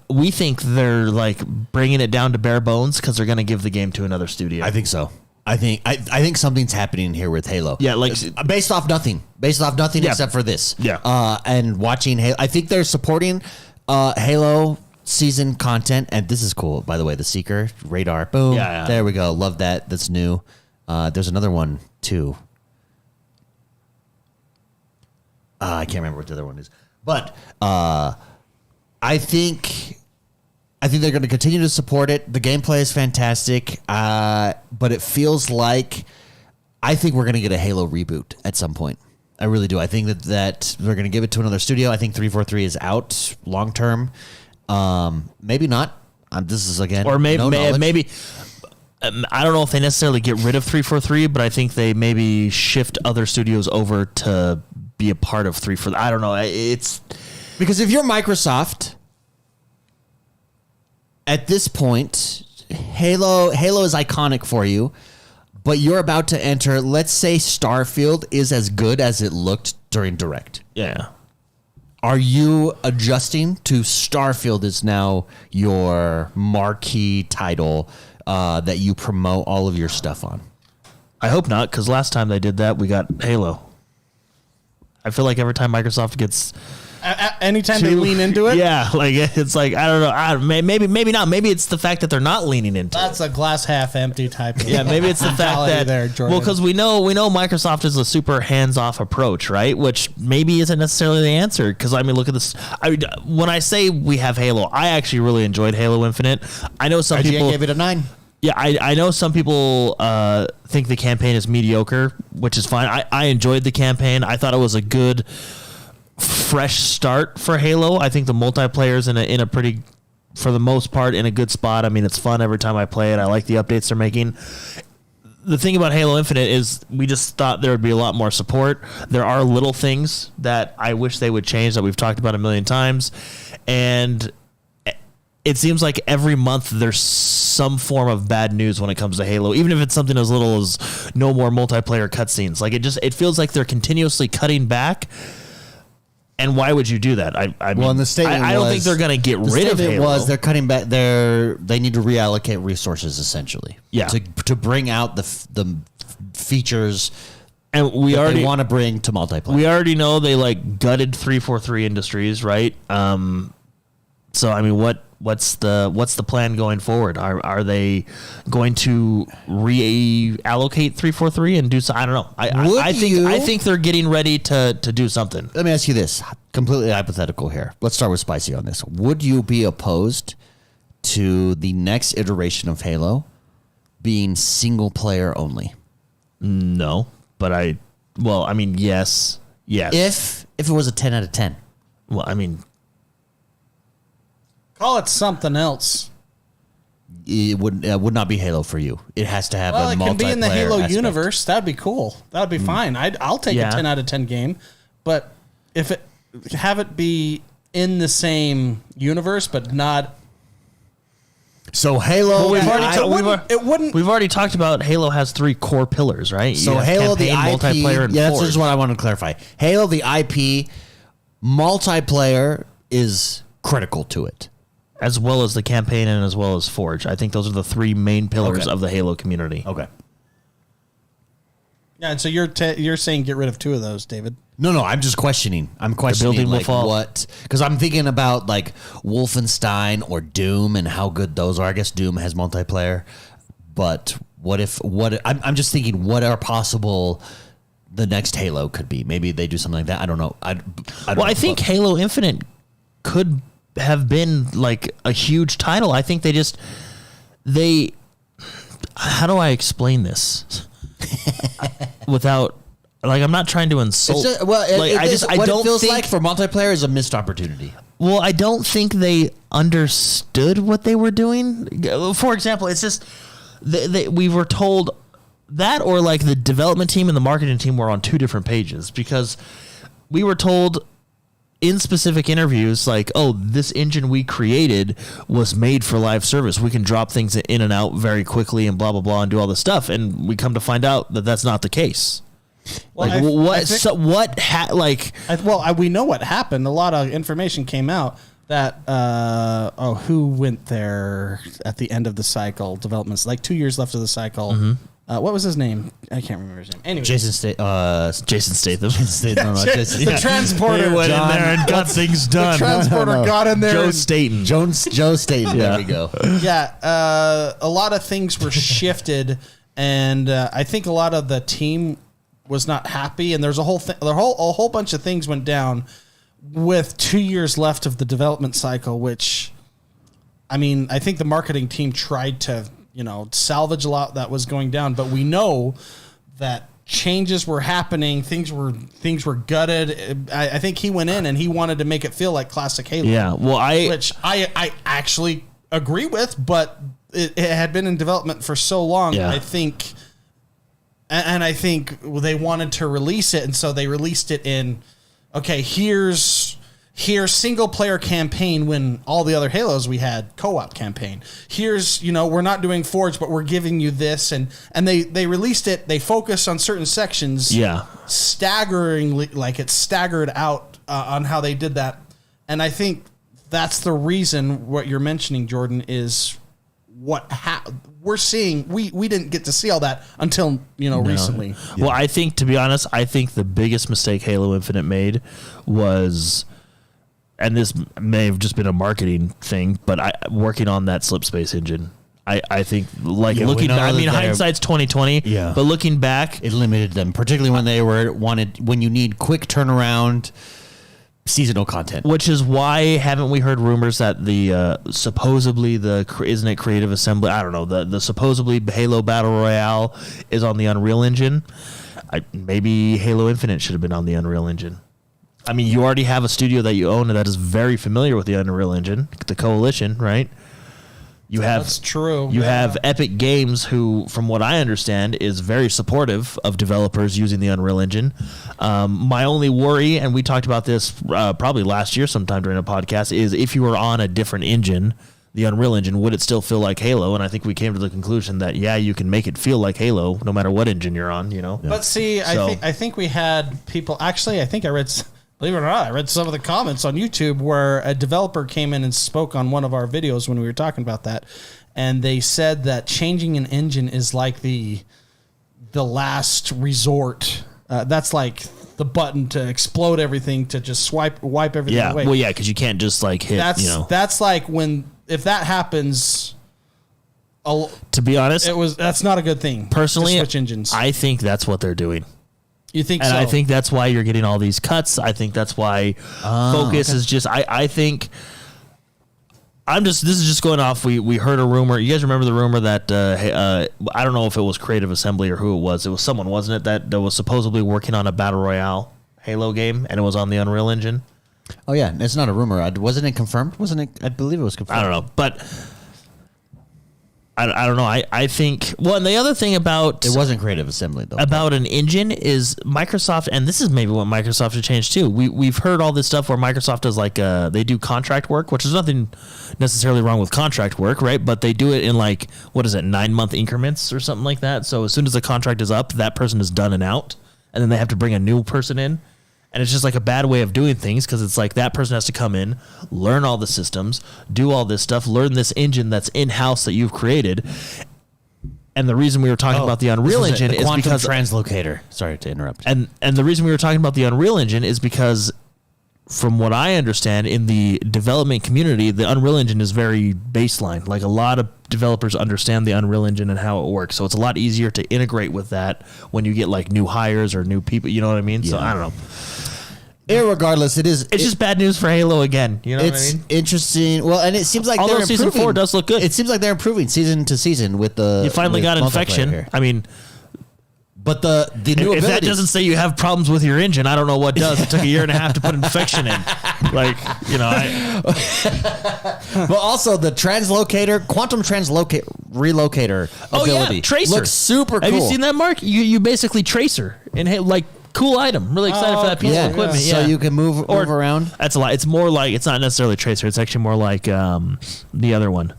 We think they're like bringing it down to bare bones because they're going to give the game to another studio. I think so. I think something's happening here with Halo. Yeah, like based off nothing except for this. Yeah. And watching Halo, I think they're supporting Halo season content, and this is cool, by the way. The Seeker radar, boom. Yeah. There we go. Love that. That's new. There's another one too. I can't remember what the other one is, but I think they're going to continue to support it. The gameplay is fantastic, but it feels like I think we're going to get a Halo reboot at some point. I really do. I think that we're going to give it to another studio. I think 343 is out long term. Maybe not. This is again, or maybe no maybe I don't know if they necessarily get rid of 343, but I think they maybe shift other studios over to be a part of 343. I don't know. It's because if you're Microsoft at this point, Halo is iconic for you, but you're about to enter. Let's say Starfield is as good as it looked during Direct. Yeah. Are you adjusting to Starfield is now your marquee title that you promote all of your stuff on? I hope not, because last time they did that, we got Halo. I feel like every time Microsoft gets anytime they lean into it, yeah, like it's like I don't know, maybe not. Maybe it's the fact that they're not leaning into that's it. a glass half empty type of Maybe it's the fact that there, Jordan. well, because we know Microsoft is a super hands-off approach, right? Which maybe isn't necessarily the answer. Because I mean, look at this. When I say we have Halo, I actually really enjoyed Halo Infinite. I know some people gave it a 9. Yeah, I know some people think the campaign is mediocre, which is fine. I enjoyed the campaign. I thought it was a good, fresh start for Halo. I think the multiplayer is in a pretty, for the most part, in a good spot. I mean, it's fun every time I play it. I like the updates they're making. The thing about Halo Infinite is we just thought there would be a lot more support. There are little things that I wish they would change that we've talked about a million times. And it seems like every month there's some form of bad news when it comes to Halo, even if it's something as little as no more multiplayer cutscenes. Like it feels like they're continuously cutting back. And why would you do that? I mean, in the statement I don't think they're going to get rid of Halo. They're cutting back. They need to reallocate resources essentially. Yeah. To bring out the features and they want to bring to multiplayer. We already know they like gutted 343 Industries, right? So I mean, what's the plan going forward? Are they going to reallocate 343 and do so? I don't know. I think they're getting ready to do something. Let me ask you this, completely hypothetical here. Let's start with Spicy on this. Would you be opposed to the next iteration of Halo being single player only? No, but I mean, yes. If it was a 10 out of 10. Well, I mean, call it something else. It would not be Halo for you. It has to have a multiplayer. Well, it can be in the Halo aspect. universe. That'd be cool. That'd be fine. I'll take a 10 out of 10 game, but if have it be in the same universe, but not. So Halo, we've already talked about Halo has 3 core pillars, right? So Halo, the IP, multiplayer, and that's just what I want to clarify. Halo, the IP, multiplayer is critical to it, as well as the campaign and as well as Forge. I think those are the 3 main pillars of the Halo community. Okay. Yeah, and so you're saying get rid of 2 of those, David? No, I'm just questioning. I'm questioning like what, because I'm thinking about like Wolfenstein or Doom and how good those are. I guess Doom has multiplayer, but I'm just thinking what are possible the next Halo could be. Maybe they do something like that. I don't know. I think Halo Infinite could have been like a huge title. I think how do I explain this without, like, I'm not trying to insult. What it feels like for multiplayer is a missed opportunity. Well, I don't think they understood what they were doing. For example, it's just we were told that, or like the development team and the marketing team were on 2 different pages, because we were told in specific interviews, like, oh, this engine we created was made for live service. We can drop things in and out very quickly and blah, blah, blah, and do all this stuff. And we come to find out that that's not the case. Well, we know what happened. A lot of information came out that, who went there at the end of the cycle developments, like 2 years left of the cycle. Mm-hmm. What was his name? I can't remember his name. Anyway, Jason Statham. The transporter went in there and got things done. The transporter got in there. Joe Staten. Joe Staten. There we go. Yeah, a lot of things were shifted, and I think a lot of the team was not happy, and there's a whole bunch of things went down with 2 years left of the development cycle, which, I mean, I think the marketing team tried to, salvage a lot that was going down, but we know that changes were happening. Things were gutted. I think he went in and he wanted to make it feel like classic Halo. Yeah, well, which I actually agree with, but it had been in development for so long. Yeah. I think they wanted to release it, and so they released it in, okay, here's single player campaign when all the other Halos we had co-op campaign. Here's, we're not doing Forge, but we're giving you this, and they released it. They focused on certain sections. Yeah. Staggeringly, like it's staggered out on how they did that. And I think that's the reason what you're mentioning, Jordan, is we're seeing. We didn't get to see all that until recently. Well, I think, to be honest, the biggest mistake Halo Infinite made was, and this may have just been a marketing thing, but working on that slip space engine. I think, like, looking back, I mean, hindsight's 2020. Yeah. But looking back, it limited them, particularly when you need quick turnaround seasonal content. Which is why haven't we heard rumors that the supposedly isn't it Creative Assembly? I don't know, the supposedly Halo Battle Royale is on the Unreal Engine. Maybe Halo Infinite should have been on the Unreal Engine. I mean, you already have a studio that you own that is very familiar with the Unreal Engine, the Coalition, right? That's true. You have Epic Games, who, from what I understand, is very supportive of developers using the Unreal Engine. My only worry, and we talked about this probably last year sometime during a podcast, is if you were on a different engine, the Unreal Engine, would it still feel like Halo? And I think we came to the conclusion that, yeah, you can make it feel like Halo no matter what engine you're on, But see, I think we had people, actually, I think I read... Believe it or not, I read some of the comments on YouTube where a developer came in and spoke on one of our videos when we were talking about that, and they said that changing an engine is like the last resort. That's like the button to explode everything, to just wipe everything away. Well, yeah, because you can't just like hit. That's like if that happens. To be honest, that's not a good thing. Personally, to switch engines. I think that's what they're doing. You think and so? I think that's why you're getting all these cuts. I think that's why focus is just. I think. This is just going off. We heard a rumor. You guys remember the rumor that I don't know if it was Creative Assembly or who it was. It was someone, wasn't it, that was supposedly working on a Battle Royale Halo game, and it was on the Unreal Engine. Oh yeah, it's not a rumor. Wasn't it confirmed? Wasn't it? I believe it was confirmed. I don't know, but. I don't know. I think. Well, and the other thing about it wasn't Creative Assembly though. About an engine is Microsoft, and this is maybe what Microsoft should change too. We've heard all this stuff where Microsoft does they do contract work, which is nothing necessarily wrong with contract work, right? But they do it in 9-month increments or something like that. So as soon as the contract is up, that person is done and out, and then they have to bring a new person in. And it's just like a bad way of doing things because it's like that person has to come in, learn all the systems, do all this stuff, learn this engine that's in-house that you've created. And the reason we were talking about the Unreal Engine is because... translocator. Sorry to interrupt. And the reason we were talking about the Unreal Engine is because, from what I understand, in the development community, the Unreal Engine is very baseline. Like, a lot of developers understand the Unreal Engine and how it works. So it's a lot easier to integrate with that when you get new hires or new people. You know what I mean? Yeah. So I don't know. Irregardless, it's just bad news for Halo again. You know what I mean? It's interesting. Well, and it seems like although season 4 does look good. It seems like they're improving season to season with the. You finally got infection. Here. I mean, but the new if that doesn't say you have problems with your engine, I don't know what does. It took a year and a half to put infection in. But also the quantum relocator ability. Yeah, tracer looks super cool. Have you seen that, Mark? You basically tracer and hit cool item. Really excited for that piece of equipment. Yeah. So you can move around. That's a lot. It's more like, it's not necessarily tracer. It's actually more like the other one.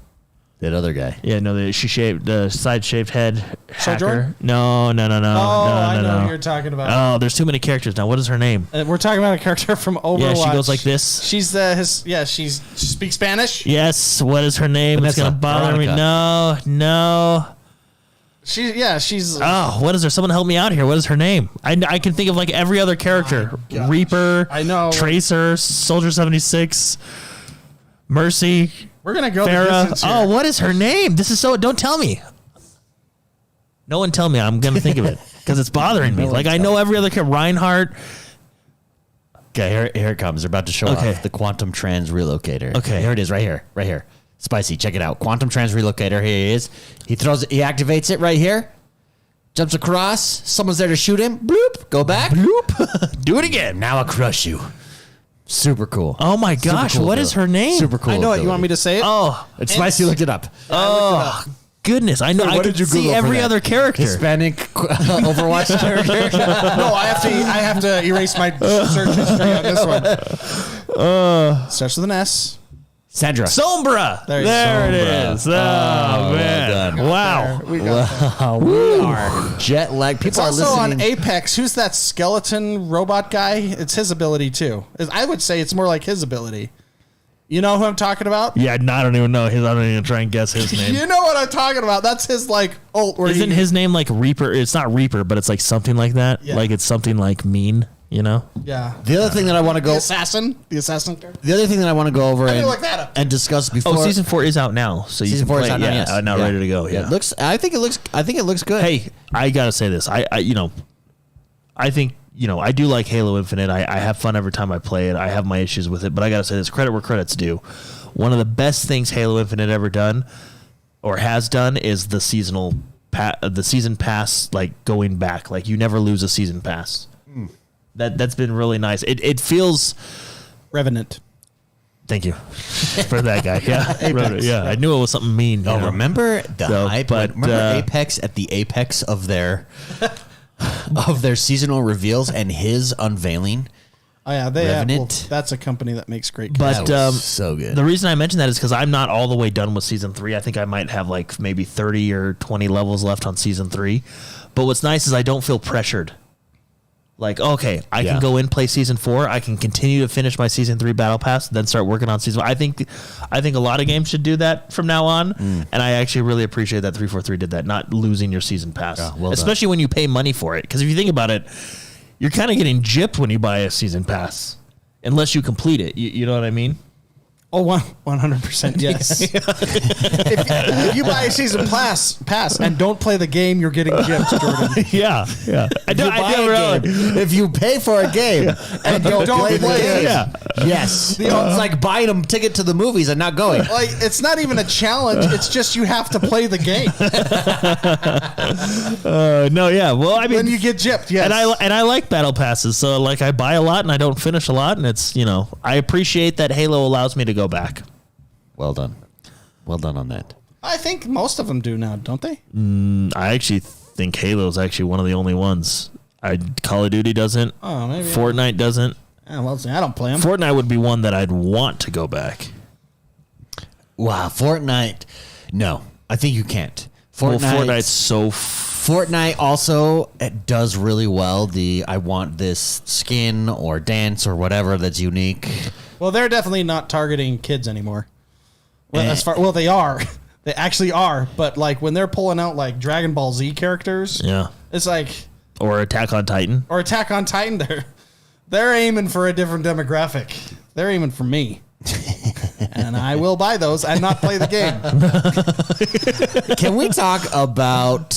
That other guy. Yeah, no, the side shaved head hacker. No. I know who you're talking about. Oh, there's too many characters now. What is her name? We're talking about a character from Overwatch. Yeah, she goes like this. She's she speaks Spanish. Yes. What is her name? Vanessa, it's gonna bother me. No. She's. Oh, what is her? Someone help me out here. What is her name? I can think of every other character. Reaper. I know. Tracer. Soldier 76. Mercy. We're gonna go. Farrah. Oh, what is her name? This is so. Don't tell me. No one tell me. I'm gonna think of it because it's bothering me. I know every other character. Reinhardt. Okay, here it comes. They're about to show off the quantum trans relocator. Okay, here it is. Right here. Spicy, check it out. Quantum trans relocator. Here he is. He activates it right here. Jumps across. Someone's there to shoot him. Bloop. Go back. Bloop. Do it again. Now I'll crush you. Super cool. Oh my gosh, what is her name? Super cool. I know it. You want me to say it? Oh, it's Spicy. Looked it up. Oh, goodness. I know. I could see every other character. Hispanic Overwatch character. No, I have to erase my search history on this one. Starts with an S. Sandra. Sombra. There it is. Oh, man. Wow. We are jet lag. People are listening. Also on Apex, who's that skeleton robot guy? It's his ability too. I would say it's more like his ability. You know who I'm talking about? Yeah, no, I don't even know. I don't even try and guess his name. You know what I'm talking about. That's his, like, ult. Isn't his name, like, Reaper? It's not Reaper, but it's, like, something like that. Yeah. Like, it's something, like, mean, you know? Yeah. The other thing that I want to go... The assassin character? The other thing that I want to go over and discuss before... Oh, season 4 is out now. So you Season can 4 play is out now, yes. now ready to go, yeah. I think it looks good. Hey, I got to say this. I think... I do like Halo Infinite. I have fun every time I play it. I have my issues with it, but I got to say this, credit where credit's due. One of the best things Halo Infinite ever done or has done is the season pass, like, going back. Like, you never lose a season pass. That's been really nice. It feels... Revenant. Thank you for that guy. Yeah. Yeah. I knew it was something mean. Oh, remember the hype? Remember Apex at the apex of their seasonal reveals and his unveiling? Oh, yeah. That's a company that makes great games. But that was so good. The reason I mention that is because I'm not all the way done with season 3. I think I might have like maybe 30 or 20 levels left on season 3. But what's nice is I don't feel pressured. Like, okay, I can go in, play season 4. I can continue to finish my season 3 battle pass, then start working on season 1. I think a lot of games should do that from now on, and I actually really appreciate that 343 did that, not losing your season pass, especially when you pay money for it. Because if you think about it, you're kind of getting gypped when you buy a season pass, unless you complete it. You know what I mean? Oh, 100% yes. if you buy a season pass and don't play the game, you're getting gypped, Jordan. Yeah. If you pay for a game and don't play the game, yes. It's like buying a ticket to the movies and not going. Like, it's not even a challenge. It's just you have to play the game. No, yeah. Well, I mean, then you get gypped. Yes. And I like battle passes. So like I buy a lot and I don't finish a lot, and it's I appreciate that Halo allows me to go back. Well done on that. I think most of them do now, don't they? I actually think Halo's actually one of the only ones. Call of Duty doesn't. Oh, maybe. Fortnite doesn't. Well, I don't play them. Fortnite would be one that I'd want to go back. Wow, Fortnite. No, I think you can't. Fortnite's so... Fortnite also does really well I want this skin or dance or whatever that's unique. Well, they're definitely not targeting kids anymore. Well, they are. They actually are. But like when they're pulling out like Dragon Ball Z characters, it's like, or Attack on Titan, they're aiming for a different demographic. They're aiming for me. And I will buy those and not play the game. Can we talk about...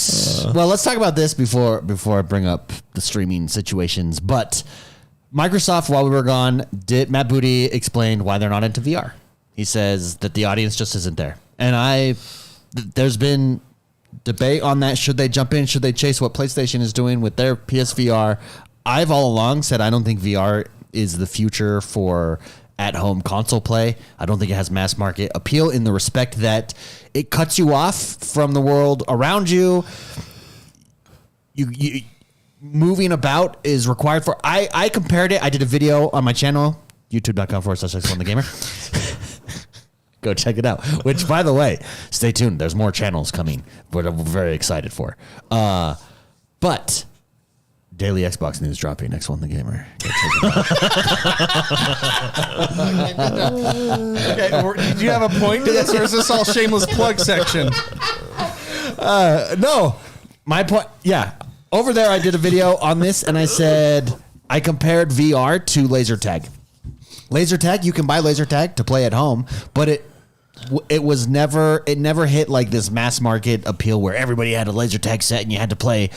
Well, let's talk about this before I bring up the streaming situations. But Microsoft, while we were gone, Matt Booty explained why they're not into VR. He says that the audience just isn't there. And there's been debate on that. Should they jump in? Should they chase what PlayStation is doing with their PSVR? I've all along said I don't think VR is the future for at-home console play. I don't think it has mass market appeal in the respect that it cuts you off from the world around you. You moving about is required for... I compared it. I did a video on my channel, youtube.com/XoneTheGamer. Go check it out. Which, by the way, stay tuned. There's more channels coming, but I'm very excited for. But... Daily Xbox news dropping. X1 the Gamer. Okay, did you have a point to this, or is this all shameless plug section? No, my point. Yeah, over there I did a video on this, and I said I compared VR to laser tag. Laser tag, you can buy laser tag to play at home, but it never hit like this mass market appeal where everybody had a laser tag set and you had to play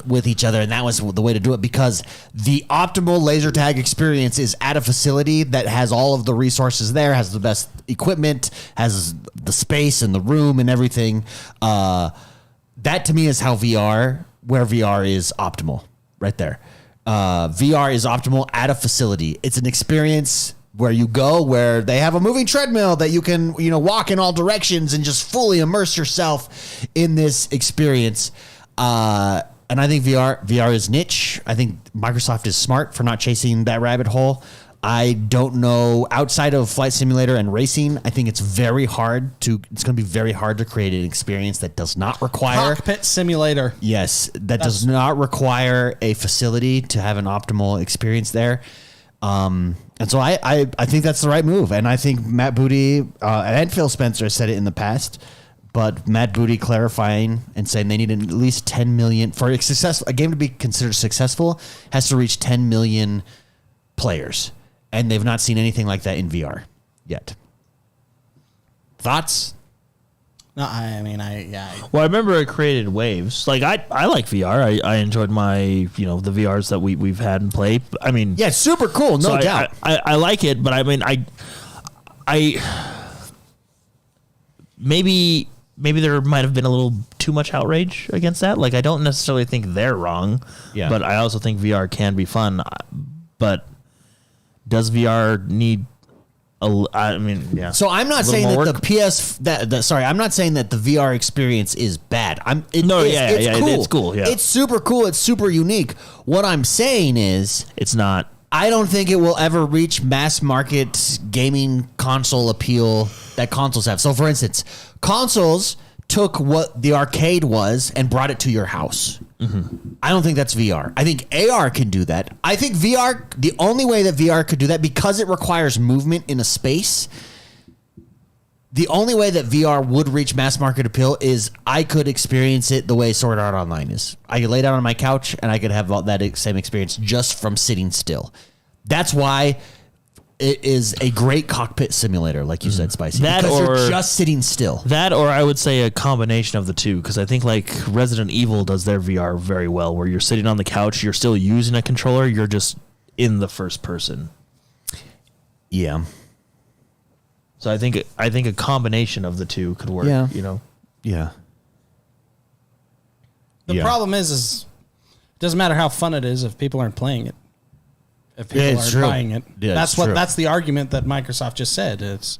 with each other, and that was the way to do it, because the optimal laser tag experience is at a facility that has all of the resources there, has the best equipment, has the space and the room and everything. That to me is where VR is optimal, right there. VR is optimal at a facility. It's an experience where you go, where they have a moving treadmill that you can, walk in all directions and just fully immerse yourself in this experience. And I think VR is niche. I think Microsoft is smart for not chasing that rabbit hole. I don't know, outside of Flight Simulator and racing, I think it's going to be very hard to create an experience that does not require... Cockpit Simulator. Yes, does not require a facility to have an optimal experience there. And so I think that's the right move. And I think Matt Booty and Phil Spencer said it in the past, but Matt Booty clarifying and saying they need at least 10 million for a game to be considered successful has to reach 10 million players. And they've not seen anything like that in VR yet. Thoughts? No, I mean, Well, I remember it created waves. Like I like VR. I enjoyed my the VRs that we've had and played. I mean, yeah, it's super cool, no doubt. I like it, but I mean, I maybe there might have been a little too much outrage against that. Like I don't necessarily think they're wrong. Yeah. But I also think VR can be fun. But does VR need? I mean, yeah. So I'm not saying that I'm not saying that the VR experience is bad. It's cool. Yeah. It's super cool. It's super unique. What I'm saying is, it's not. I don't think it will ever reach mass market gaming console appeal that consoles have. So, for instance, consoles took what the arcade was and brought it to your house. Mm-hmm. I don't think that's VR. I think AR can do that. I think VR, the only way that VR could do that, because it requires movement in a space, the only way that VR would reach mass market appeal is I could experience it the way Sword Art Online is. I could lay down on my couch and I could have that same experience just from sitting still. That's why it is a great cockpit simulator, like you said, Spicy. Because you're just sitting still. That, or I would say a combination of the two, because I think like Resident Evil does their VR very well, where you're sitting on the couch, you're still using a controller, you're just in the first person. Yeah. So I think a combination of the two could work. Yeah. The problem is it doesn't matter how fun it is if people aren't playing it. If people aren't buying it, that's the argument that Microsoft just said. It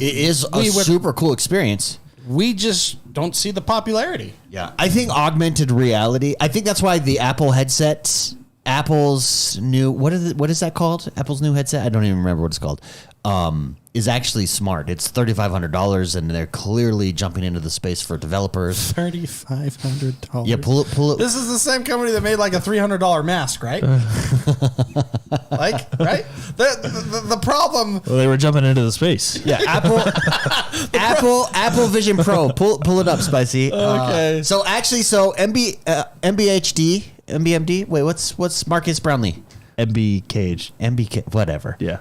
is a super cool experience. We just don't see the popularity. Yeah, I think augmented reality. I think that's why the Apple headsets, Apple's new what is that called? Apple's new headset. I don't even remember what it's called. Is actually smart. It's $3,500, and they're clearly jumping into the space for developers. $3,500. Yeah, pull it. This is the same company that made like a $300 mask, right? Right? The problem. Well, they were jumping into the space. Yeah, Apple Vision Pro. Pull it up, Spicy. Okay. MBMD. Wait, what's Marcus Brownlee? MBK, whatever. Yeah.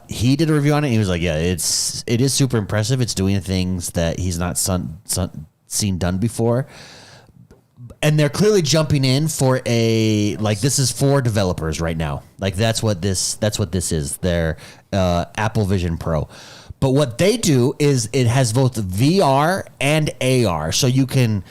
He did a review on it. And he was like, "Yeah, it is super impressive. It's doing things that he's not seen done before." And they're clearly jumping in for this is for developers right now. Like that's what this is. Their Apple Vision Pro. But what they do is it has both VR and AR, so you can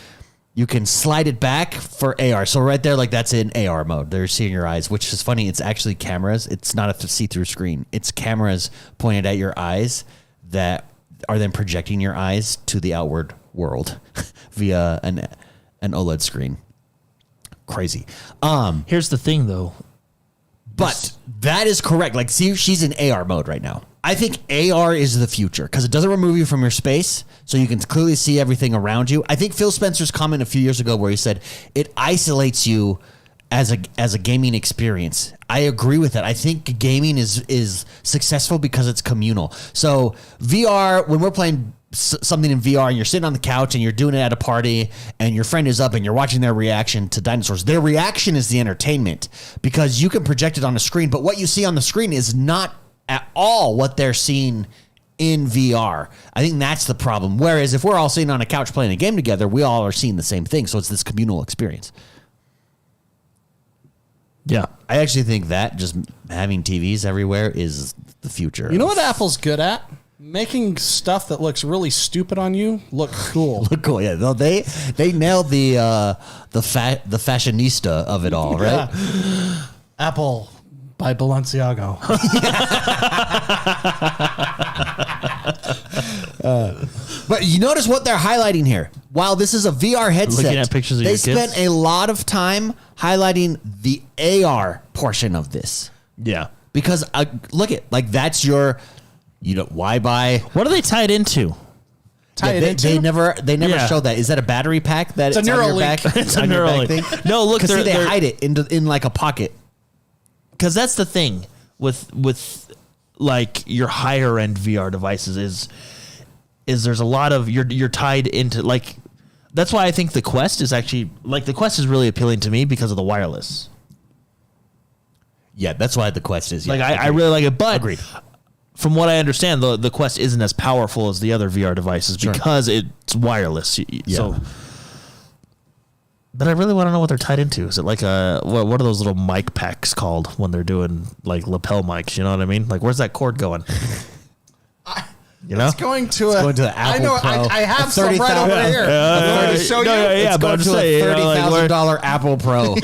slide it back for AR. So right there, like that's in AR mode. They're seeing your eyes, which is funny. It's actually cameras. It's not a see-through screen. It's cameras pointed at your eyes that are then projecting your eyes to the outward world via an OLED screen. Crazy. Here's the thing, though. But that is correct. Like, see, she's in AR mode right now. I think AR is the future because it doesn't remove you from your space, so you can clearly see everything around you. I think Phil Spencer's comment a few years ago where he said it isolates you as a gaming experience. I agree with that. I think gaming is successful because it's communal. So VR, when we're playing something in VR and you're sitting on the couch and you're doing it at a party and your friend is up and you're watching their reaction to dinosaurs, their reaction is the entertainment because you can project it on a screen, but what you see on the screen is not at all what they're seeing in VR. I think that's the problem. Whereas if we're all sitting on a couch playing a game together, we all are seeing the same thing. So it's this communal experience. Yeah. I actually think that just having TVs everywhere is the future. You know what Apple's good at? Making stuff that looks really stupid on you look cool. Look cool, yeah. No, they nailed the fashionista of it all, right? Yeah. Apple by Balenciago. But you notice what they're highlighting here. While this is a VR headset, looking at pictures of they your spent kids? a lot of time highlighting the AR portion of this. Yeah. Because look at that's your, why buy? What do they tie it into? They never show that. Is that a battery pack that it's on your back? It's a Neuralink. thing? No, look, because they hide it in like a pocket. because that's the thing with like your higher end VR devices is there's a lot of you're tied into like that's why I think the Quest is actually like the Quest is really appealing to me because of the wireless. Yeah, that's why the Quest is. Like I really like it, but agreed. From what I understand, the Quest isn't as powerful as the other VR devices because it's wireless. Yeah. So, but I really want to know what they're tied into. Is it like what are those little mic packs called when they're doing like lapel mics? You know what I mean? Like, where's that cord going? You know, It's going to the Apple I know. Pro. I have some right over here. I'm going to show you. It's but going I'm to just a saying, $30,000 Apple Pro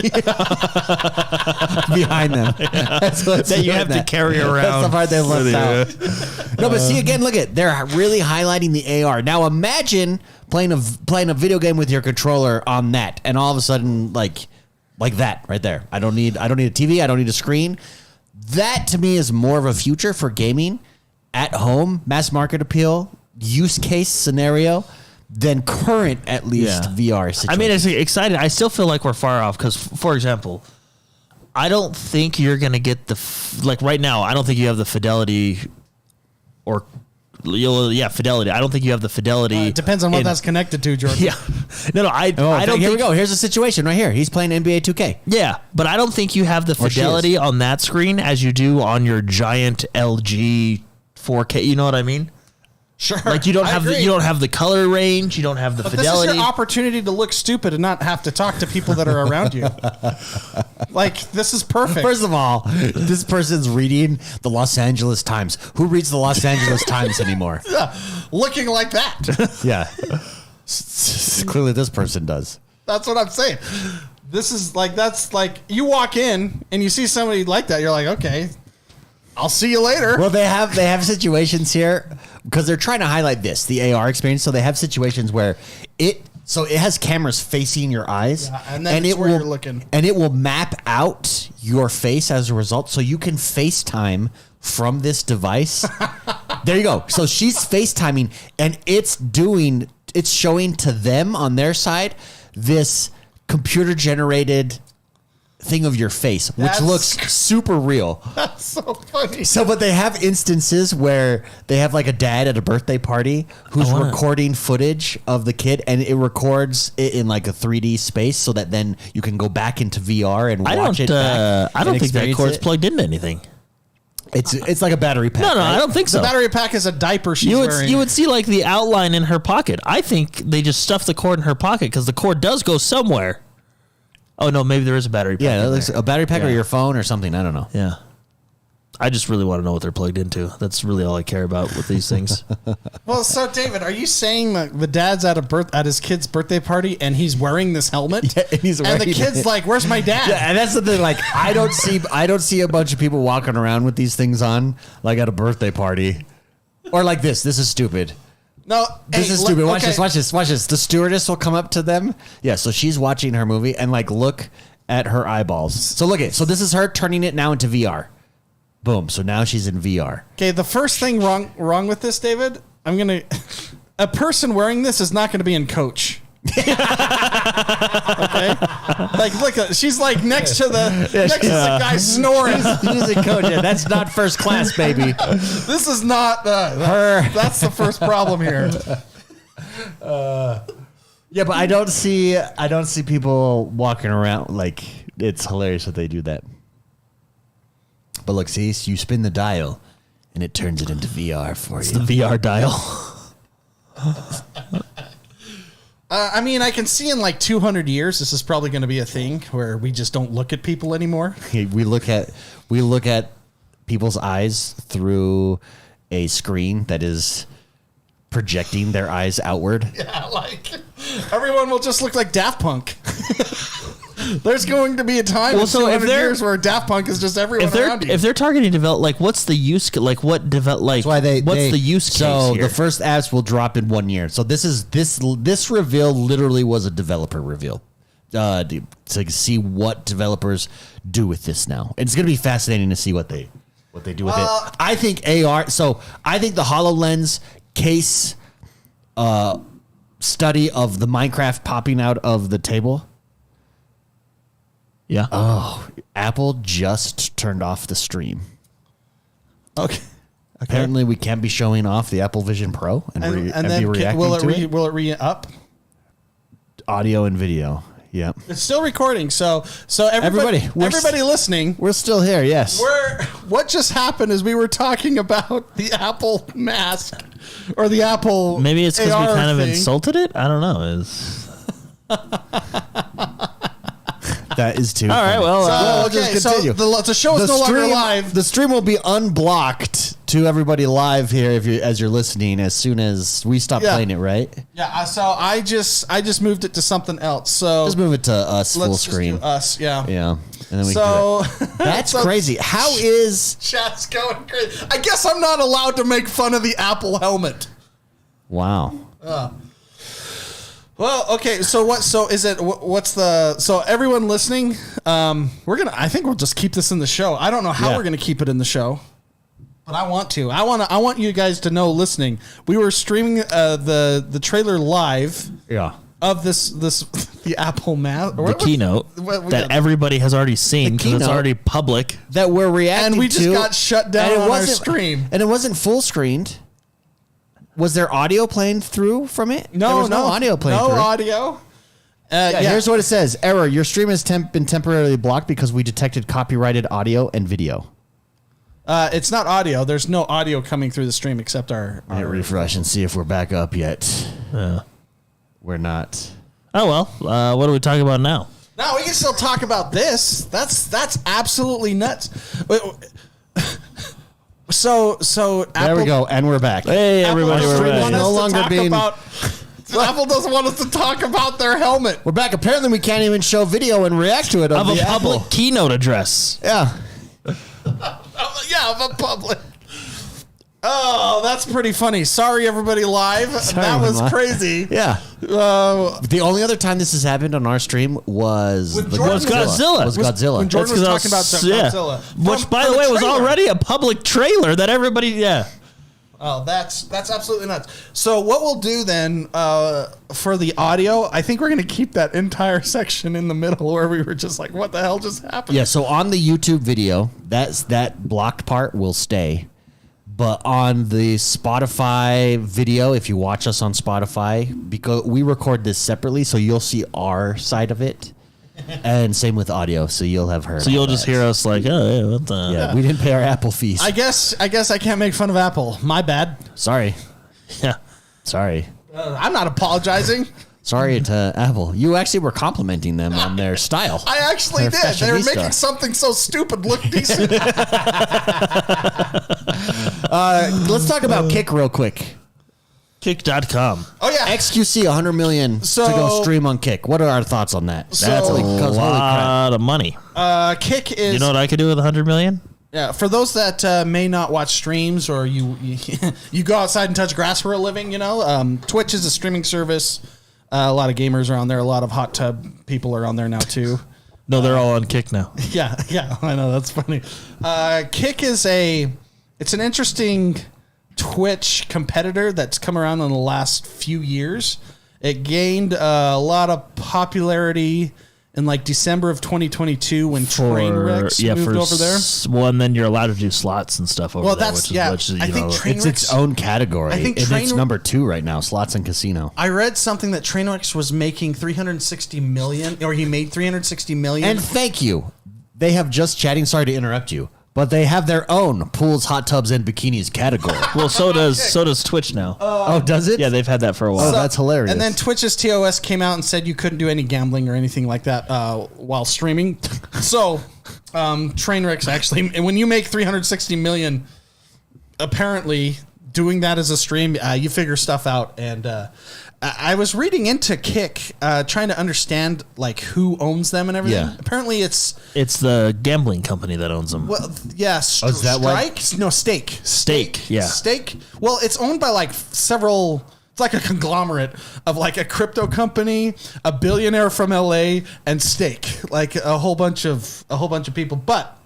behind them. That's what's that you doing have to that. carry around. That's the part they left out. No, but see again, look at they're really highlighting the AR. Now imagine playing a video game with your controller on that, and all of a sudden like that right there. I don't need a TV. I don't need a screen. That to me is more of a future for gaming at home, mass market appeal, use case scenario than current at least VR situation. I mean, it's exciting. I still feel like we're far off because, for example, I don't think you're going to get like right now, I don't think you have the fidelity or fidelity. I don't think you have the fidelity. It depends on what that's connected to, Jordan. Yeah. No, I don't Here think, we go. Here's a situation right here. He's playing NBA 2K. Yeah, but I don't think you have the fidelity on that screen as you do on your giant LG 4K. You know what I mean? Sure. Like you don't have the color range, you don't have the fidelity. This is your opportunity to look stupid and not have to talk to people that are around you. Like this is perfect. First of all, this person's reading the Los Angeles Times. Who reads the Los Angeles Times anymore? Looking like that. Yeah. Clearly this person does. That's what I'm saying. This is like that's like you walk in and you see somebody like that. You're like, okay, I'll see you later. Well, they have situations here because they're trying to highlight the AR experience. So they have situations where it has cameras facing your eyes, and then it's where you're looking, and it will map out your face as a result, so you can FaceTime from this device. There you go. So she's FaceTiming, and it's showing to them on their side this computer generated thing of your face, which looks super real. That's so funny. So, but they have instances where they have like a dad at a birthday party who's recording footage of the kid, and it records it in like a 3D space, so that then you can go back into VR and watch it. I don't think that cord's plugged into anything. It's like a battery pack. No, right? I don't think so. The battery pack is a diaper she's wearing. You would see like the outline in her pocket. I think they just stuffed the cord in her pocket because the cord does go somewhere. Oh no, maybe there is a battery pack. Yeah, it looks a battery pack or your phone or something. I don't know. Yeah. I just really want to know what they're plugged into. That's really all I care about with these things. Well, so David, are you saying that the dad's at his kid's birthday party and he's wearing this helmet? Yeah, and the kid's like, "Where's my dad?" Yeah, and that's the thing. Like, I don't see a bunch of people walking around with these things on, like at a birthday party, or like this. This is stupid. No, this is stupid. Watch this. The stewardess will come up to them. Yeah, so she's watching her movie and like look at her eyeballs. So look at. So this is her turning it now into VR. Boom. So now she's in VR. Okay, the first thing wrong with this, David, a person wearing this is not gonna be in coach. Okay, like look, she's like next to the guy snoring. She's in coach. Yeah, that's not first class, baby. This is not her. That's the first problem here. Yeah, but I don't see people walking around like it's hilarious that they do that. But look, see, you spin the dial, and it turns it into VR for It's you. the VR dial. I can see in like 200 years, this is probably going to be a thing where we just don't look at people anymore. We look at people's eyes through a screen that is projecting their eyes outward. Yeah, like everyone will just look like Daft Punk. There's going to be a time in 200 years where Daft Punk is just everyone around you. If they're targeting develop, like what's the use? Like what develop? Like what's the use case? So here? the first apps will drop in 1 year. So this reveal literally was a developer reveal. To see what developers do with this now. It's going to be fascinating to see what they do with it. I think AR. So I think the HoloLens case study of the Minecraft popping out of the table. Yeah. Oh, Apple just turned off the stream. Okay. Apparently, we can't be showing off the Apple Vision Pro and be reacting will to it. Will it re-up? Audio and video. Yep. It's still recording. So everybody listening, We're still here. Yes. What just happened is we were talking about the Apple mask or the Apple. Maybe it's because we AR kind of thing. insulted it. I don't know. That is too. All right. funny. Well, we'll just continue. So the show is no longer live. The stream will be unblocked to everybody live here as you're listening as soon as we stop playing it, right? Yeah. So I just moved it to something else. So Just move it to us full let's screen. Just do us. Yeah. Yeah. And then we So can do it. That's so crazy. How is Chat's going crazy. I guess I'm not allowed to make fun of the Apple helmet. wow. Well, okay. So what? So is it? What's the? So everyone listening, I think we'll just keep this in the show. I don't know how we're gonna keep it in the show, but I want to. I want you guys to know, listening. We were streaming the trailer live. Yeah. Of the Apple mask, the keynote that everybody has already seen because it's keynote already public. That we're reacting and we just to, got shut down on our stream, and it wasn't full screened. Was there audio playing through from it? There was no audio playing through. No audio. Here's what it says. Error. Your stream has been temporarily blocked because we detected copyrighted audio and video. It's not audio. There's no audio coming through the stream except our refresh and see if we're back up yet. We're not. Oh, well. What are we talking about now? No, we can still talk about this. That's absolutely nuts. So There Apple, we go, and we're back. Hey, everybody, Apple we're doesn't back. want us to talk about- Apple doesn't want us to talk about their helmet. We're back. Apparently, we can't even show video and react to it Of a the public Apple. keynote address. Yeah. Of a public. Oh, that's pretty funny. Sorry, everybody live. That was crazy. Yeah. The only other time this has happened on our stream was Godzilla. Was Godzilla. When Jordan was talking about Godzilla. Which, by the way, was already a public trailer that everybody, Oh, that's absolutely nuts. So what we'll do then for the audio, I think we're going to keep that entire section in the middle where we were just like, what the hell just happened? Yeah, so on the YouTube video, that blocked part will stay. But on the Spotify video, if you watch us on Spotify, because we record this separately, so you'll see our side of it. And same with audio, so you'll have heard. So you'll just hear us like, oh, yeah, what the? Yeah, we didn't pay our Apple fees. I guess I can't make fun of Apple. My bad. Sorry. Yeah. Sorry. I'm not apologizing. Sorry to Apple. You actually were complimenting them on their style. I actually They're did. They were fashionista. making something so stupid look decent. Let's talk about Kick real quick. Kick.com. Oh, yeah. XQC, 100 million to go stream on Kick. What are our thoughts on that? That's a lot of money. Kick is... You know what I could do with 100 million? Yeah, for those that may not watch streams or you go outside and touch grass for a living, Twitch is a streaming service. A lot of gamers are on there. A lot of hot tub people are on there now, too. No, they're all on Kick now. Yeah, I know. That's funny. Kick is it's an interesting Twitch competitor that's come around in the last few years. It gained a lot of popularity in like December of 2022 when Trainwrecks moved over there. Well, and then you're allowed to do slots and stuff over there. Which is, I think it's its own category. I think it's number 2 right now, slots and casino. I read something that Trainwrecks was making 360 million, or he made 360 million. And thank you. They have just chatting. Sorry to interrupt you, but they have their own pools, hot tubs, and bikinis category. Well, so does Twitch now. Oh, does it? Yeah, they've had that for a while. Oh, that's hilarious. And then Twitch's TOS came out and said you couldn't do any gambling or anything like that while streaming. So, Trainwrecks actually, and when you make 360 million, apparently doing that as a stream, you figure stuff out. And I was reading into Kick, trying to understand like who owns them and everything. Yeah. Apparently, it's the gambling company that owns them. well, yeah. is that what- Strike? No, Stake. Stake, yeah. Stake. Well, it's owned by like several. It's like a conglomerate of like a crypto company, a billionaire from LA, and Stake. Like a whole bunch of people. But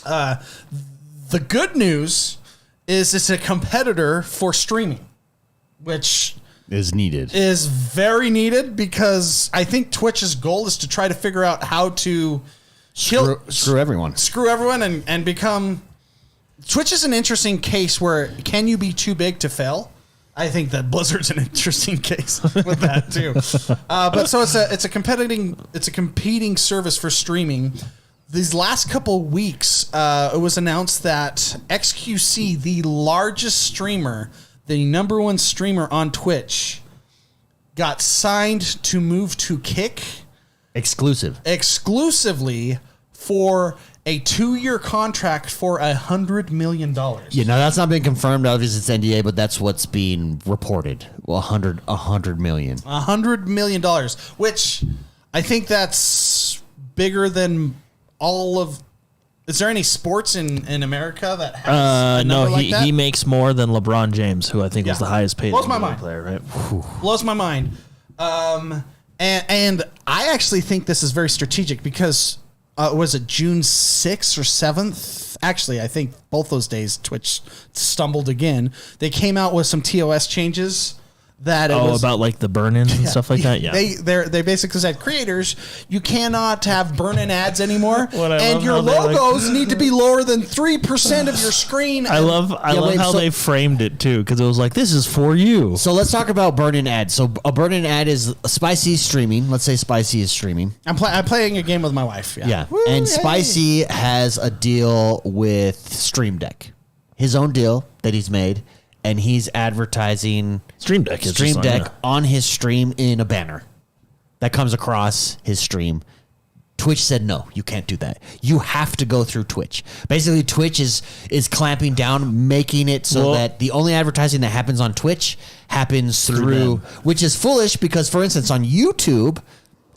the good news is it's a competitor for streaming, which is needed. is very needed because I think Twitch's goal is to try to figure out how to Screw everyone. Screw everyone and become... Twitch is an interesting case where can you be too big to fail? I think that Blizzard's an interesting case with that too. But so it's a competing service for streaming. These last couple weeks, it was announced that XQC, the largest streamer, the number one streamer on Twitch, got signed to move to Kick exclusively for a 2-year contract for $100 million. Yeah, now that's not been confirmed. Obviously, it's NDA, but that's what's being reported. Well, $100 million. $100 million, which I think that's bigger than all of. Is there any sports in America that has a number like that? He makes more than LeBron James, who I think was the highest paid Blows my NBA mind. player, right? Blows my mind. And I actually think this is very strategic because was it June 6th or 7th? Actually, I think both those days Twitch stumbled again. They came out with some TOS changes that about like the burn-ins and stuff like that. Yeah, they basically said, creators, you cannot have burn-in ads anymore, and your logos need to be lower than 3% of your screen. I love how they framed it too, because it was like, this is for you. So let's talk about burn-in ads. So a burn-in ad is Spicy streaming. Let's say Spicy is streaming. I'm playing a game with my wife. Yeah. Woo, and Spicy has a deal with Stream Deck, his own deal that he's made. And he's advertising Stream Deck on his stream in a banner that comes across his stream. Twitch said, no, you can't do that. You have to go through Twitch. Basically, Twitch is clamping down, making it so that the only advertising that happens on Twitch happens through which is foolish because, for instance, on YouTube,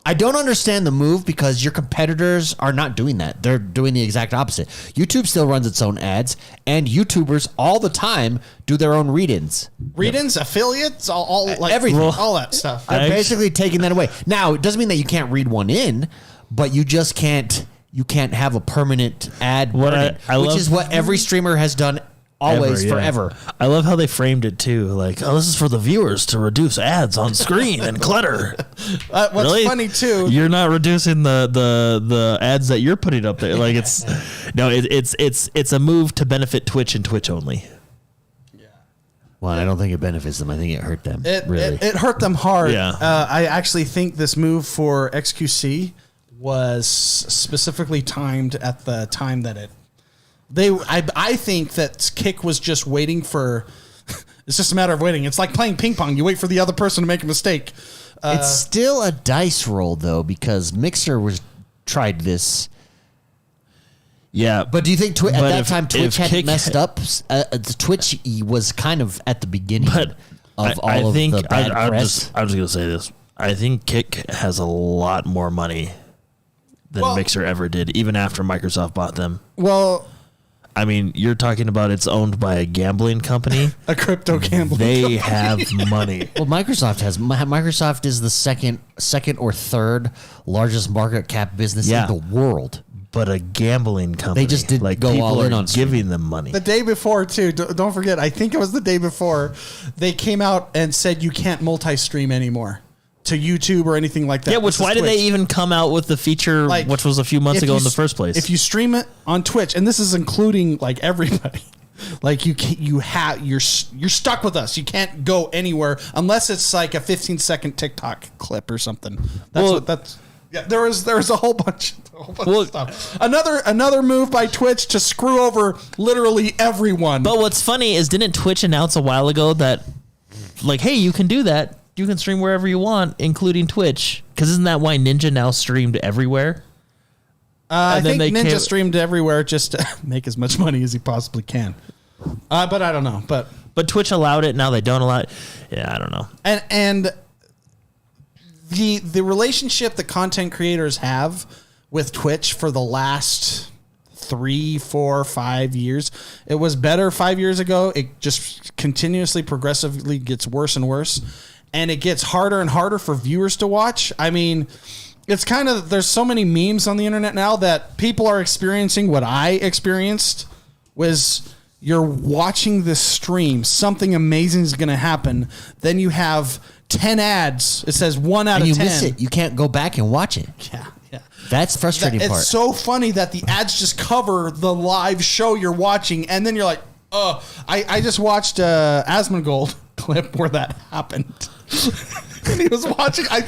I don't understand the move because your competitors are not doing that. They're doing the exact opposite. YouTube still runs its own ads, and YouTubers all the time do their own read-ins. Read-ins, affiliates, all like everything, all that stuff. They're basically taking that away. Now, it doesn't mean that you can't read one in, but you just can't. You can't have a permanent ad, which is what every streamer has done. Forever. I love how they framed it too. Like, oh, this is for the viewers to reduce ads on screen and clutter. What's funny too? You're not reducing the ads that you're putting up there. Like it's a move to benefit Twitch and Twitch only. Yeah. Well, I don't think it benefits them. I think it hurt them. It hurt them hard. Yeah. I actually think this move for XQC was specifically timed at the time that it. I think that Kick was just waiting for. It's just a matter of waiting. It's like playing ping pong. You wait for the other person to make a mistake. It's still a dice roll though, because Mixer tried this. Yeah, but do you think at that time Twitch hadn't messed up? Twitch was kind of at the beginning of all of the bad press. I was going to say this. I think Kick has a lot more money than Mixer ever did, even after Microsoft bought them. Well. I mean, you're talking about it's owned by a gambling company. A crypto gambling company. They have money. Well, Microsoft is the second or third largest market cap business in the world. But a gambling company. They just didn't go all in on giving them money. The day before, too, don't forget, I think it was the day before, they came out and said you can't multi-stream anymore to YouTube or anything like that. Yeah, why did they even come out with the feature, which was a few months ago in the first place? If you stream it on Twitch, and this is including like everybody, like you're stuck with us. You can't go anywhere unless it's like a 15-second TikTok clip or something. There was a whole bunch of stuff. Another move by Twitch to screw over literally everyone. But what's funny is, didn't Twitch announce a while ago that, like, hey, you can do that. You can stream wherever you want, including Twitch. Because isn't that why Ninja now streamed everywhere? I think Ninja streamed everywhere just to make as much money as he possibly can. But I don't know. But Twitch allowed it. Now they don't allow it. Yeah, I don't know. And the relationship that content creators have with Twitch for the last 3, 4, 5 years. It was better 5 years ago. It just continuously, progressively gets worse and worse. And it gets harder and harder for viewers to watch. I mean, it's kind of, there's so many memes on the internet now that people are experiencing what I experienced was you're watching this stream, something amazing is going to happen. Then you have 10 ads. It says 1 out of 10. You miss it. You can't go back and watch it. Yeah. That's the frustrating part. It's so funny that the ads just cover the live show you're watching, and then you're like, I just watched Asmongold clip where that happened. And he was watching. I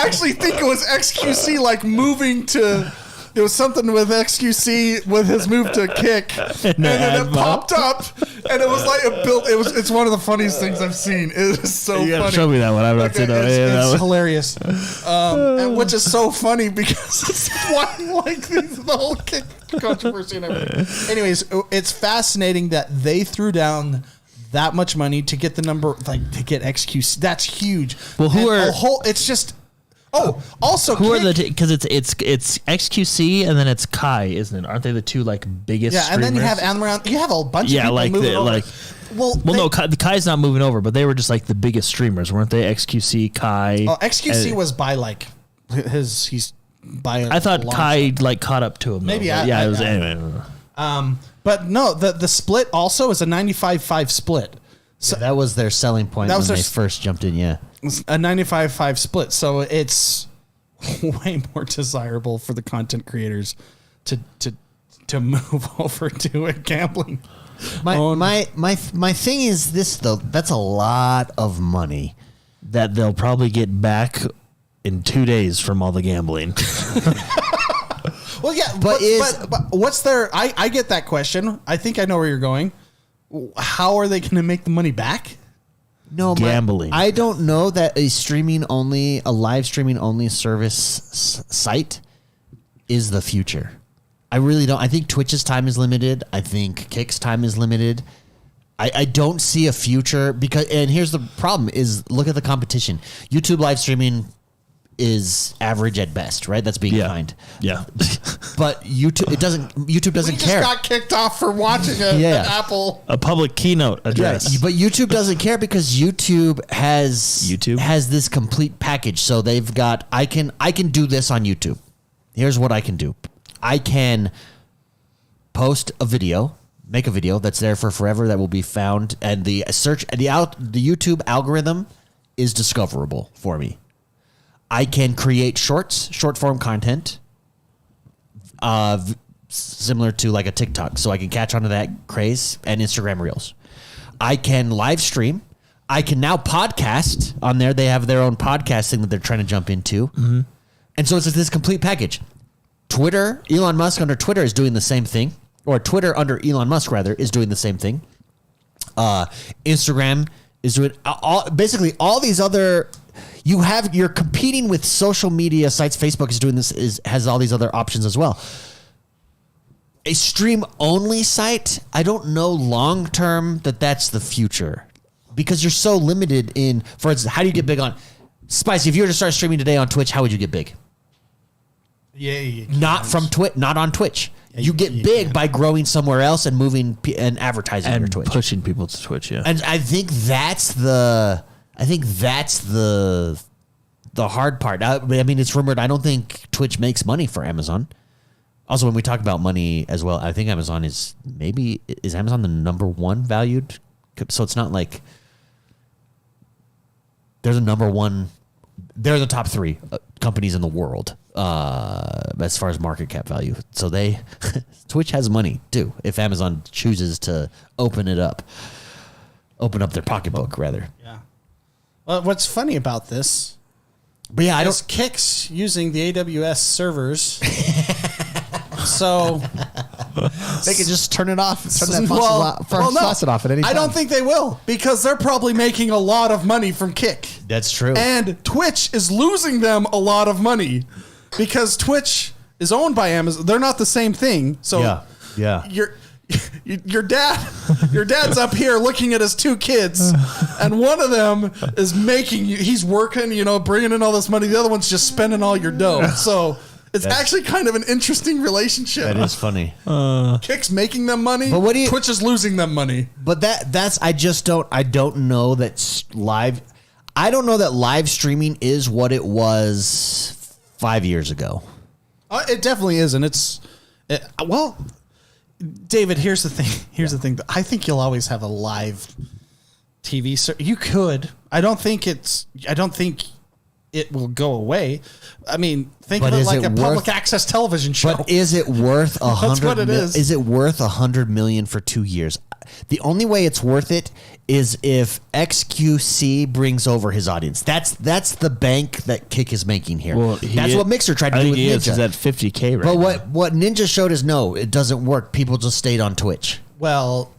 actually think it was XQC like moving to. It was something with XQC with his move to kick, and then it popped up, and it was like it built. It's one of the funniest things I've seen. It is so You gotta funny. show me that one. I'm not Like, saying it's hilarious, and which is so funny because it's like the whole kick controversy and everything. Anyways, it's fascinating that they threw down that much money to get the number, like to get XQC. That's huge. Well, it's just. Oh, also, who are the? Because it's XQC and then it's Kai, isn't it? Aren't they the two like biggest? Yeah, and then you have streamers? Amaranth. You have a bunch of people moving over. No, the Kai's not moving over, but they were just like the biggest streamers, weren't they? XQC, Kai. Oh, XQC was by like he's by. I thought Kai like caught up to him. Maybe though, it was anyway. But no, the split also is a 95-5 split. So that was their selling point when they first jumped in. Yeah, a 95-5 split. So it's way more desirable for the content creators to move over to a gambling. My thing is this though. That's a lot of money that they'll probably get back in 2 days from all the gambling. Well, yeah, but what's their? I get that question. I think I know where you're going. How are they going to make the money back? No, gambling. I don't know that a live streaming only service site is the future. I really don't. I think Twitch's time is limited. I think Kick's time is limited. I don't see a future and here's the problem is look at the competition. YouTube live streaming is average at best, right? That's being kind. Yeah. But YouTube doesn't care. We just got kicked off for watching an Apple. A public keynote address. But YouTube doesn't care because YouTube has this complete package. So they've got I can do this on YouTube. Here's what I can do. I can post a video, make a video that's there for forever that will be found, and the YouTube algorithm is discoverable for me. I can create short form content, similar to like a TikTok, so I can catch onto that craze, and Instagram Reels. I can live stream. I can now podcast on there. They have their own podcasting that they're trying to jump into, and so it's this complete package. Twitter, Elon Musk under Twitter is doing the same thing, or Twitter under Elon Musk rather is doing the same thing. Instagram is doing basically all these other. You're competing with social media sites. Facebook is doing this, has all these other options as well. A stream only site, I don't know long term that's the future because you're so limited in, for instance, how do you get big on Spicy? If you were to start streaming today on Twitch, how would you get big? Yeah, not on Twitch. You get big by growing somewhere else and moving and advertising on your Twitch, pushing people to Twitch. Yeah, and I think that's the hard part. I mean, it's rumored. I don't think Twitch makes money for Amazon. Also, when we talk about money as well, I think Amazon is Amazon the number one valued? So it's not like they're the number one. They're the top three companies in the world as far as market cap value. So Twitch has money too. If Amazon chooses to open up their pocketbook rather. Yeah. Well, what's funny about this? But yeah, Kick's using the AWS servers. So they could just turn it off. Turn that faucet off at any time. I don't think they will because they're probably making a lot of money from Kick. That's true. And Twitch is losing them a lot of money because Twitch is owned by Amazon. They're not the same thing. So yeah. Your dad's up here looking at his two kids, and one of them is he's working, bringing in all this money. The other one's just spending all your dough. So it's actually kind of an interesting relationship. That is funny. Kick's making them money, but Twitch is losing them money. But I don't know that live. I don't know that live streaming is what it was 5 years ago. It definitely isn't. Well, David, here's the thing. The thing. I think you'll always have a live TV. You could. I don't think it will go away. I mean, think But of it is like it a worth- public access television show. But is it worth That's what it is. Is it worth $100 million for 2 years? The only way it's worth it is if XQC brings over his audience. That's the bank that Kick is making here. That's what Mixer tried to do with Ninja. He's at 50K right But now. what Ninja showed is no, it doesn't work. People just stayed on Twitch. Well,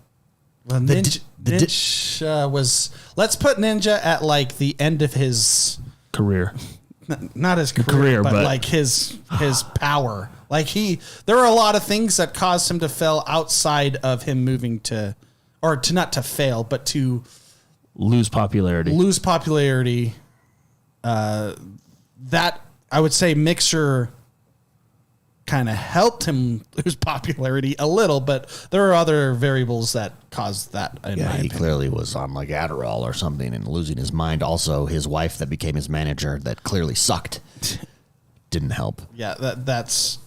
Ninja was. Let's put Ninja at like the end of his career. not his career, but like his power. Like there are a lot of things that caused him to fail outside of him moving to, or to not to fail, but to lose popularity. That I would say Mixer kind of helped him lose popularity a little, but there are other variables that caused that. In my He opinion. clearly was on like Adderall or something and losing his mind. Also, his wife that became his manager that clearly sucked didn't help. Yeah, that's.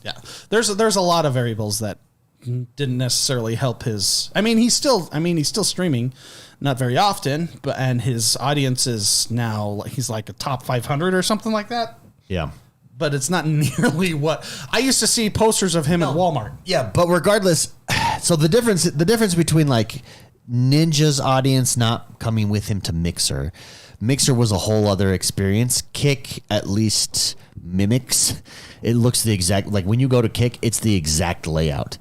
There's a lot of variables that didn't necessarily help his. I mean, he's still streaming, not very often, and his audience is now he's like a top 500 or something like that. Yeah. But it's not nearly what I used to see posters of him at Walmart. Yeah, but regardless, so the difference between like Ninja's audience not coming with him to Mixer was a whole other experience. Kick at least mimics. It looks the exact, like when you go to Kick, it's the exact layout.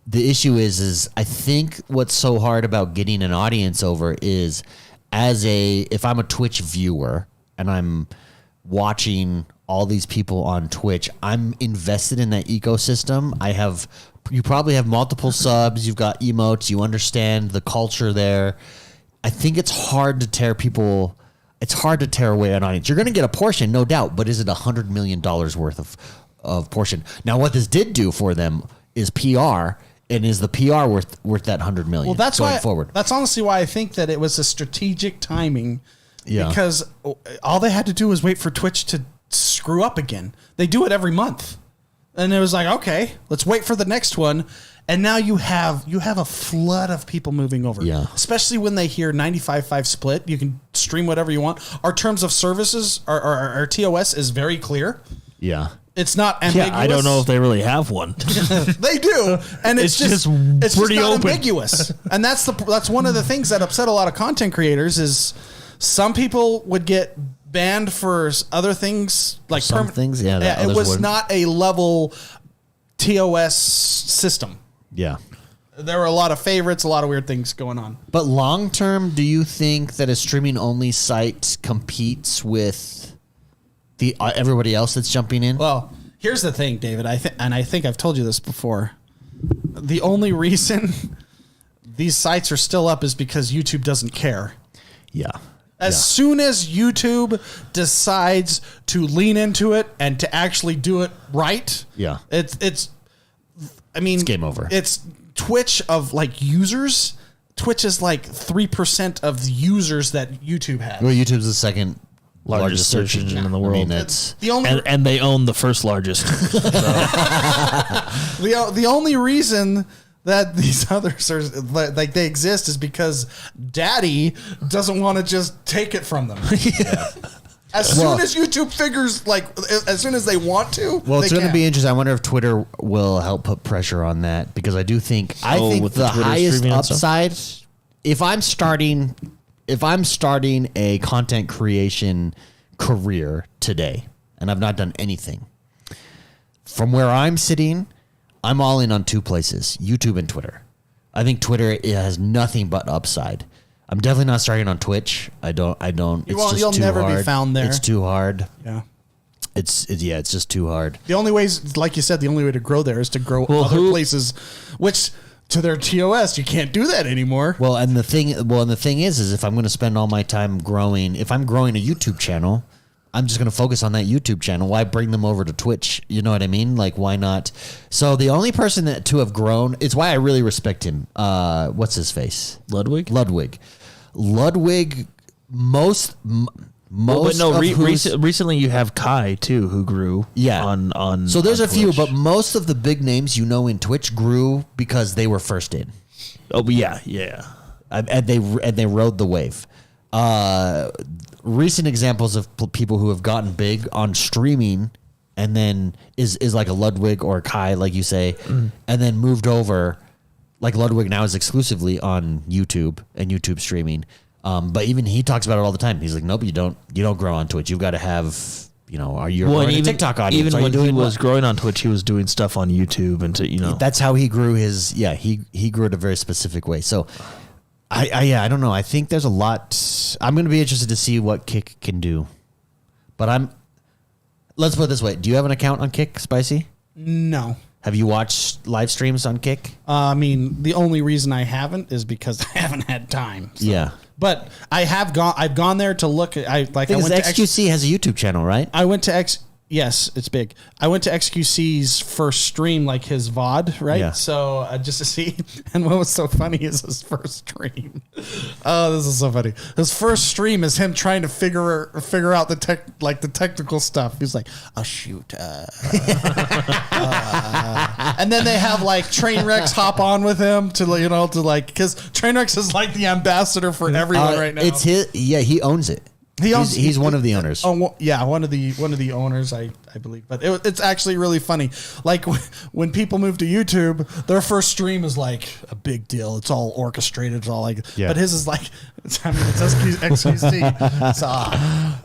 The issue is I think what's so hard about getting an audience over is if I'm a Twitch viewer and I'm watching all these people on Twitch, I'm invested in that ecosystem. You probably have multiple subs, you've got emotes, you understand the culture there. I think it's hard to tear away an audience. You're going to get a portion, no doubt, but is it $100 million worth of portion? Now, what this did do for them is PR, and is the PR worth that $100 million? Well, that's going why. forward. That's honestly why I think that it was a strategic timing. Yeah. Because all they had to do was wait for Twitch to screw up again. They do it every month, and it was like, okay, let's wait for the next one. And now you have a flood of people moving over. Yeah. Especially when they hear 95.5 split, you can stream whatever you want. Our terms of services, our TOS is very clear. Yeah. It's not ambiguous. Yeah, I don't know if they really have one. They do, and it's just pretty not open. ambiguous. And that's one of the things that upset a lot of content creators is some people would get banned for other things like Some things, yeah. it others was wouldn't. not a level TOS system. Yeah. There were a lot of favorites, a lot of weird things going on. But long term, do you think that a streaming only site competes with the everybody else that's jumping in? Well, here's the thing, David. I think I've told you this before. The only reason these sites are still up is because YouTube doesn't care. Yeah. As soon as YouTube decides to lean into it and to actually do it right, Yeah. it's game over. It's Twitch of like users. Twitch is like 3% of the users that YouTube has. Well, YouTube's the second Largest search engine in the world. I mean, that's The only And they own the first largest. the only reason that these others are like they exist is because Daddy doesn't want to just take it from them. As soon as YouTube figures, like, as soon as they want to, well, it's going to be interesting. I wonder if Twitter will help put pressure on that because I think with the the Twitter highest streaming and stuff? upside. If I'm starting a content creation career today, and I've not done anything, from where I'm sitting, I'm all in on two places: YouTube and Twitter. I think Twitter it has nothing but upside. I'm definitely not starting on Twitch. I don't. You'll never be found there. It's too hard. Yeah. It's just too hard. The only ways, like you said, the only way to grow there is to grow other places, which to their TOS, you can't do that anymore. Well, and the thing is if I'm going to spend all my time growing, if I'm growing a YouTube channel, I'm just going to focus on that YouTube channel. Why bring them over to Twitch? You know what I mean? Like, why not? So the only person to have grown, it's why I really respect him. What's his face? Ludwig? Ludwig, recently you have Kai too, who grew. Yeah. On so there's on a few, Twitch. but most of the big names in Twitch grew because they were first in. Oh, but yeah. And they rode the wave. recent examples of people who have gotten big on streaming and then is like a Ludwig or a Kai, like you say, and then moved over. Like Ludwig now is exclusively on YouTube and YouTube streaming. But even he talks about it all the time. He's like, nope, you don't grow on Twitch. You've got to have, are you growing a TikTok audience? Even when he was growing on Twitch, he was doing stuff on YouTube and That's how he grew his. He grew it a very specific way. So, I don't know. I think there's a lot. I'm going to be interested to see what Kick can do. But let's put it this way. Do you have an account on Kick, Spicy? No. Have you watched live streams on Kick? I mean, the only reason I haven't is because I haven't had time. So. Yeah. But I've gone there to look at, I went to XQC has a YouTube channel, right? I went to yes, it's big. I went to XQC's first stream, like his VOD, right? Yeah. So just to see, and what was so funny is his first stream. Oh, this is so funny. His first stream is him trying to figure out the technical stuff. He's like, "Oh shoot," and then they have like Trainwrecks hop on with him to because Trainwrecks is like the ambassador for everyone right now. It's his. Yeah, he owns it. He's one of the owners. Oh yeah, one of the owners, I believe. But it's actually really funny. Like when people move to YouTube, their first stream is like a big deal. It's all orchestrated. It's all like. Yeah. But his is like. It's XQC.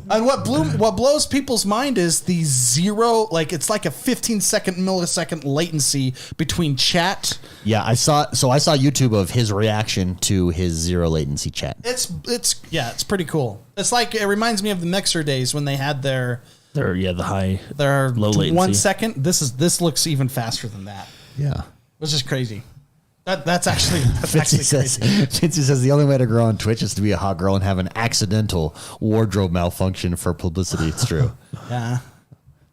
And what blows people's mind is the zero. Like it's like a 15-second millisecond latency between chat. Yeah, I saw YouTube of his reaction to his zero latency chat. It's pretty cool. It's like it reminds me of the Mixer days when they had their low latency. 1 second. This looks even faster than that. Yeah, which is crazy. That's actually crazy. Fitzy says the only way to grow on Twitch is to be a hot girl and have an accidental wardrobe malfunction for publicity. It's true. Yeah,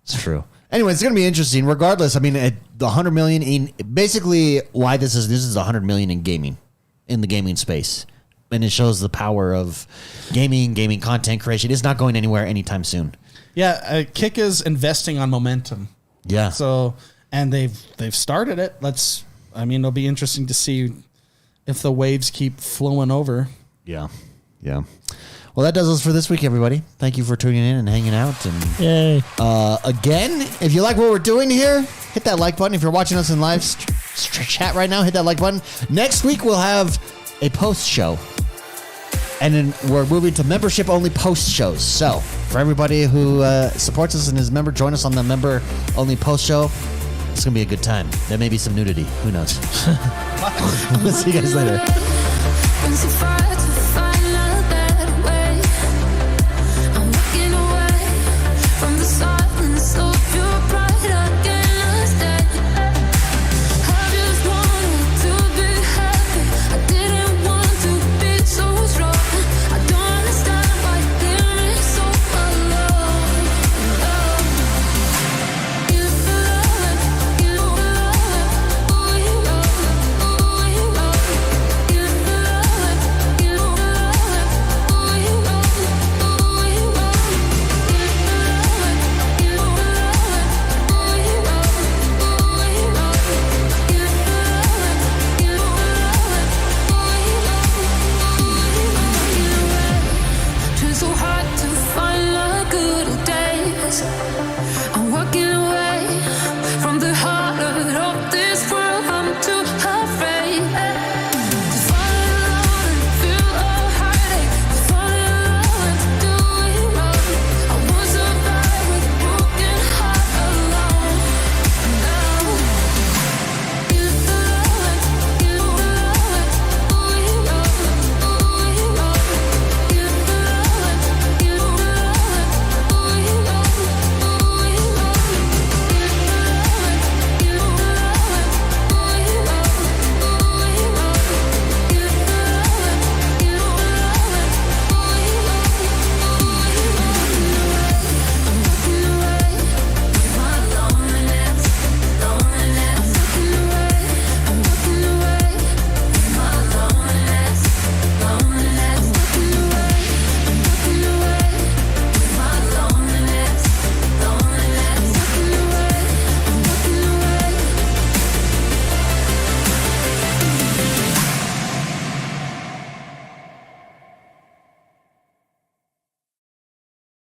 it's true. Anyway, it's going to be interesting. Regardless, I mean, the 100 million basically why this is 100 million in the gaming space. And it shows the power of gaming content creation. It's not going anywhere anytime soon. Yeah, Kick is investing on momentum. Yeah. So, and they've started it. It'll be interesting to see if the waves keep flowing over. Yeah. Yeah. Well, that does us for this week, everybody. Thank you for tuning in and hanging out. And yay. Again, if you like what we're doing here, hit that like button. If you're watching us in live chat right now, hit that like button. Next week, we'll have a post show. And then we're moving to membership-only post shows. So, for everybody who supports us and is a member, join us on the member-only post show. It's going to be a good time. There may be some nudity. Who knows? We'll see you guys later.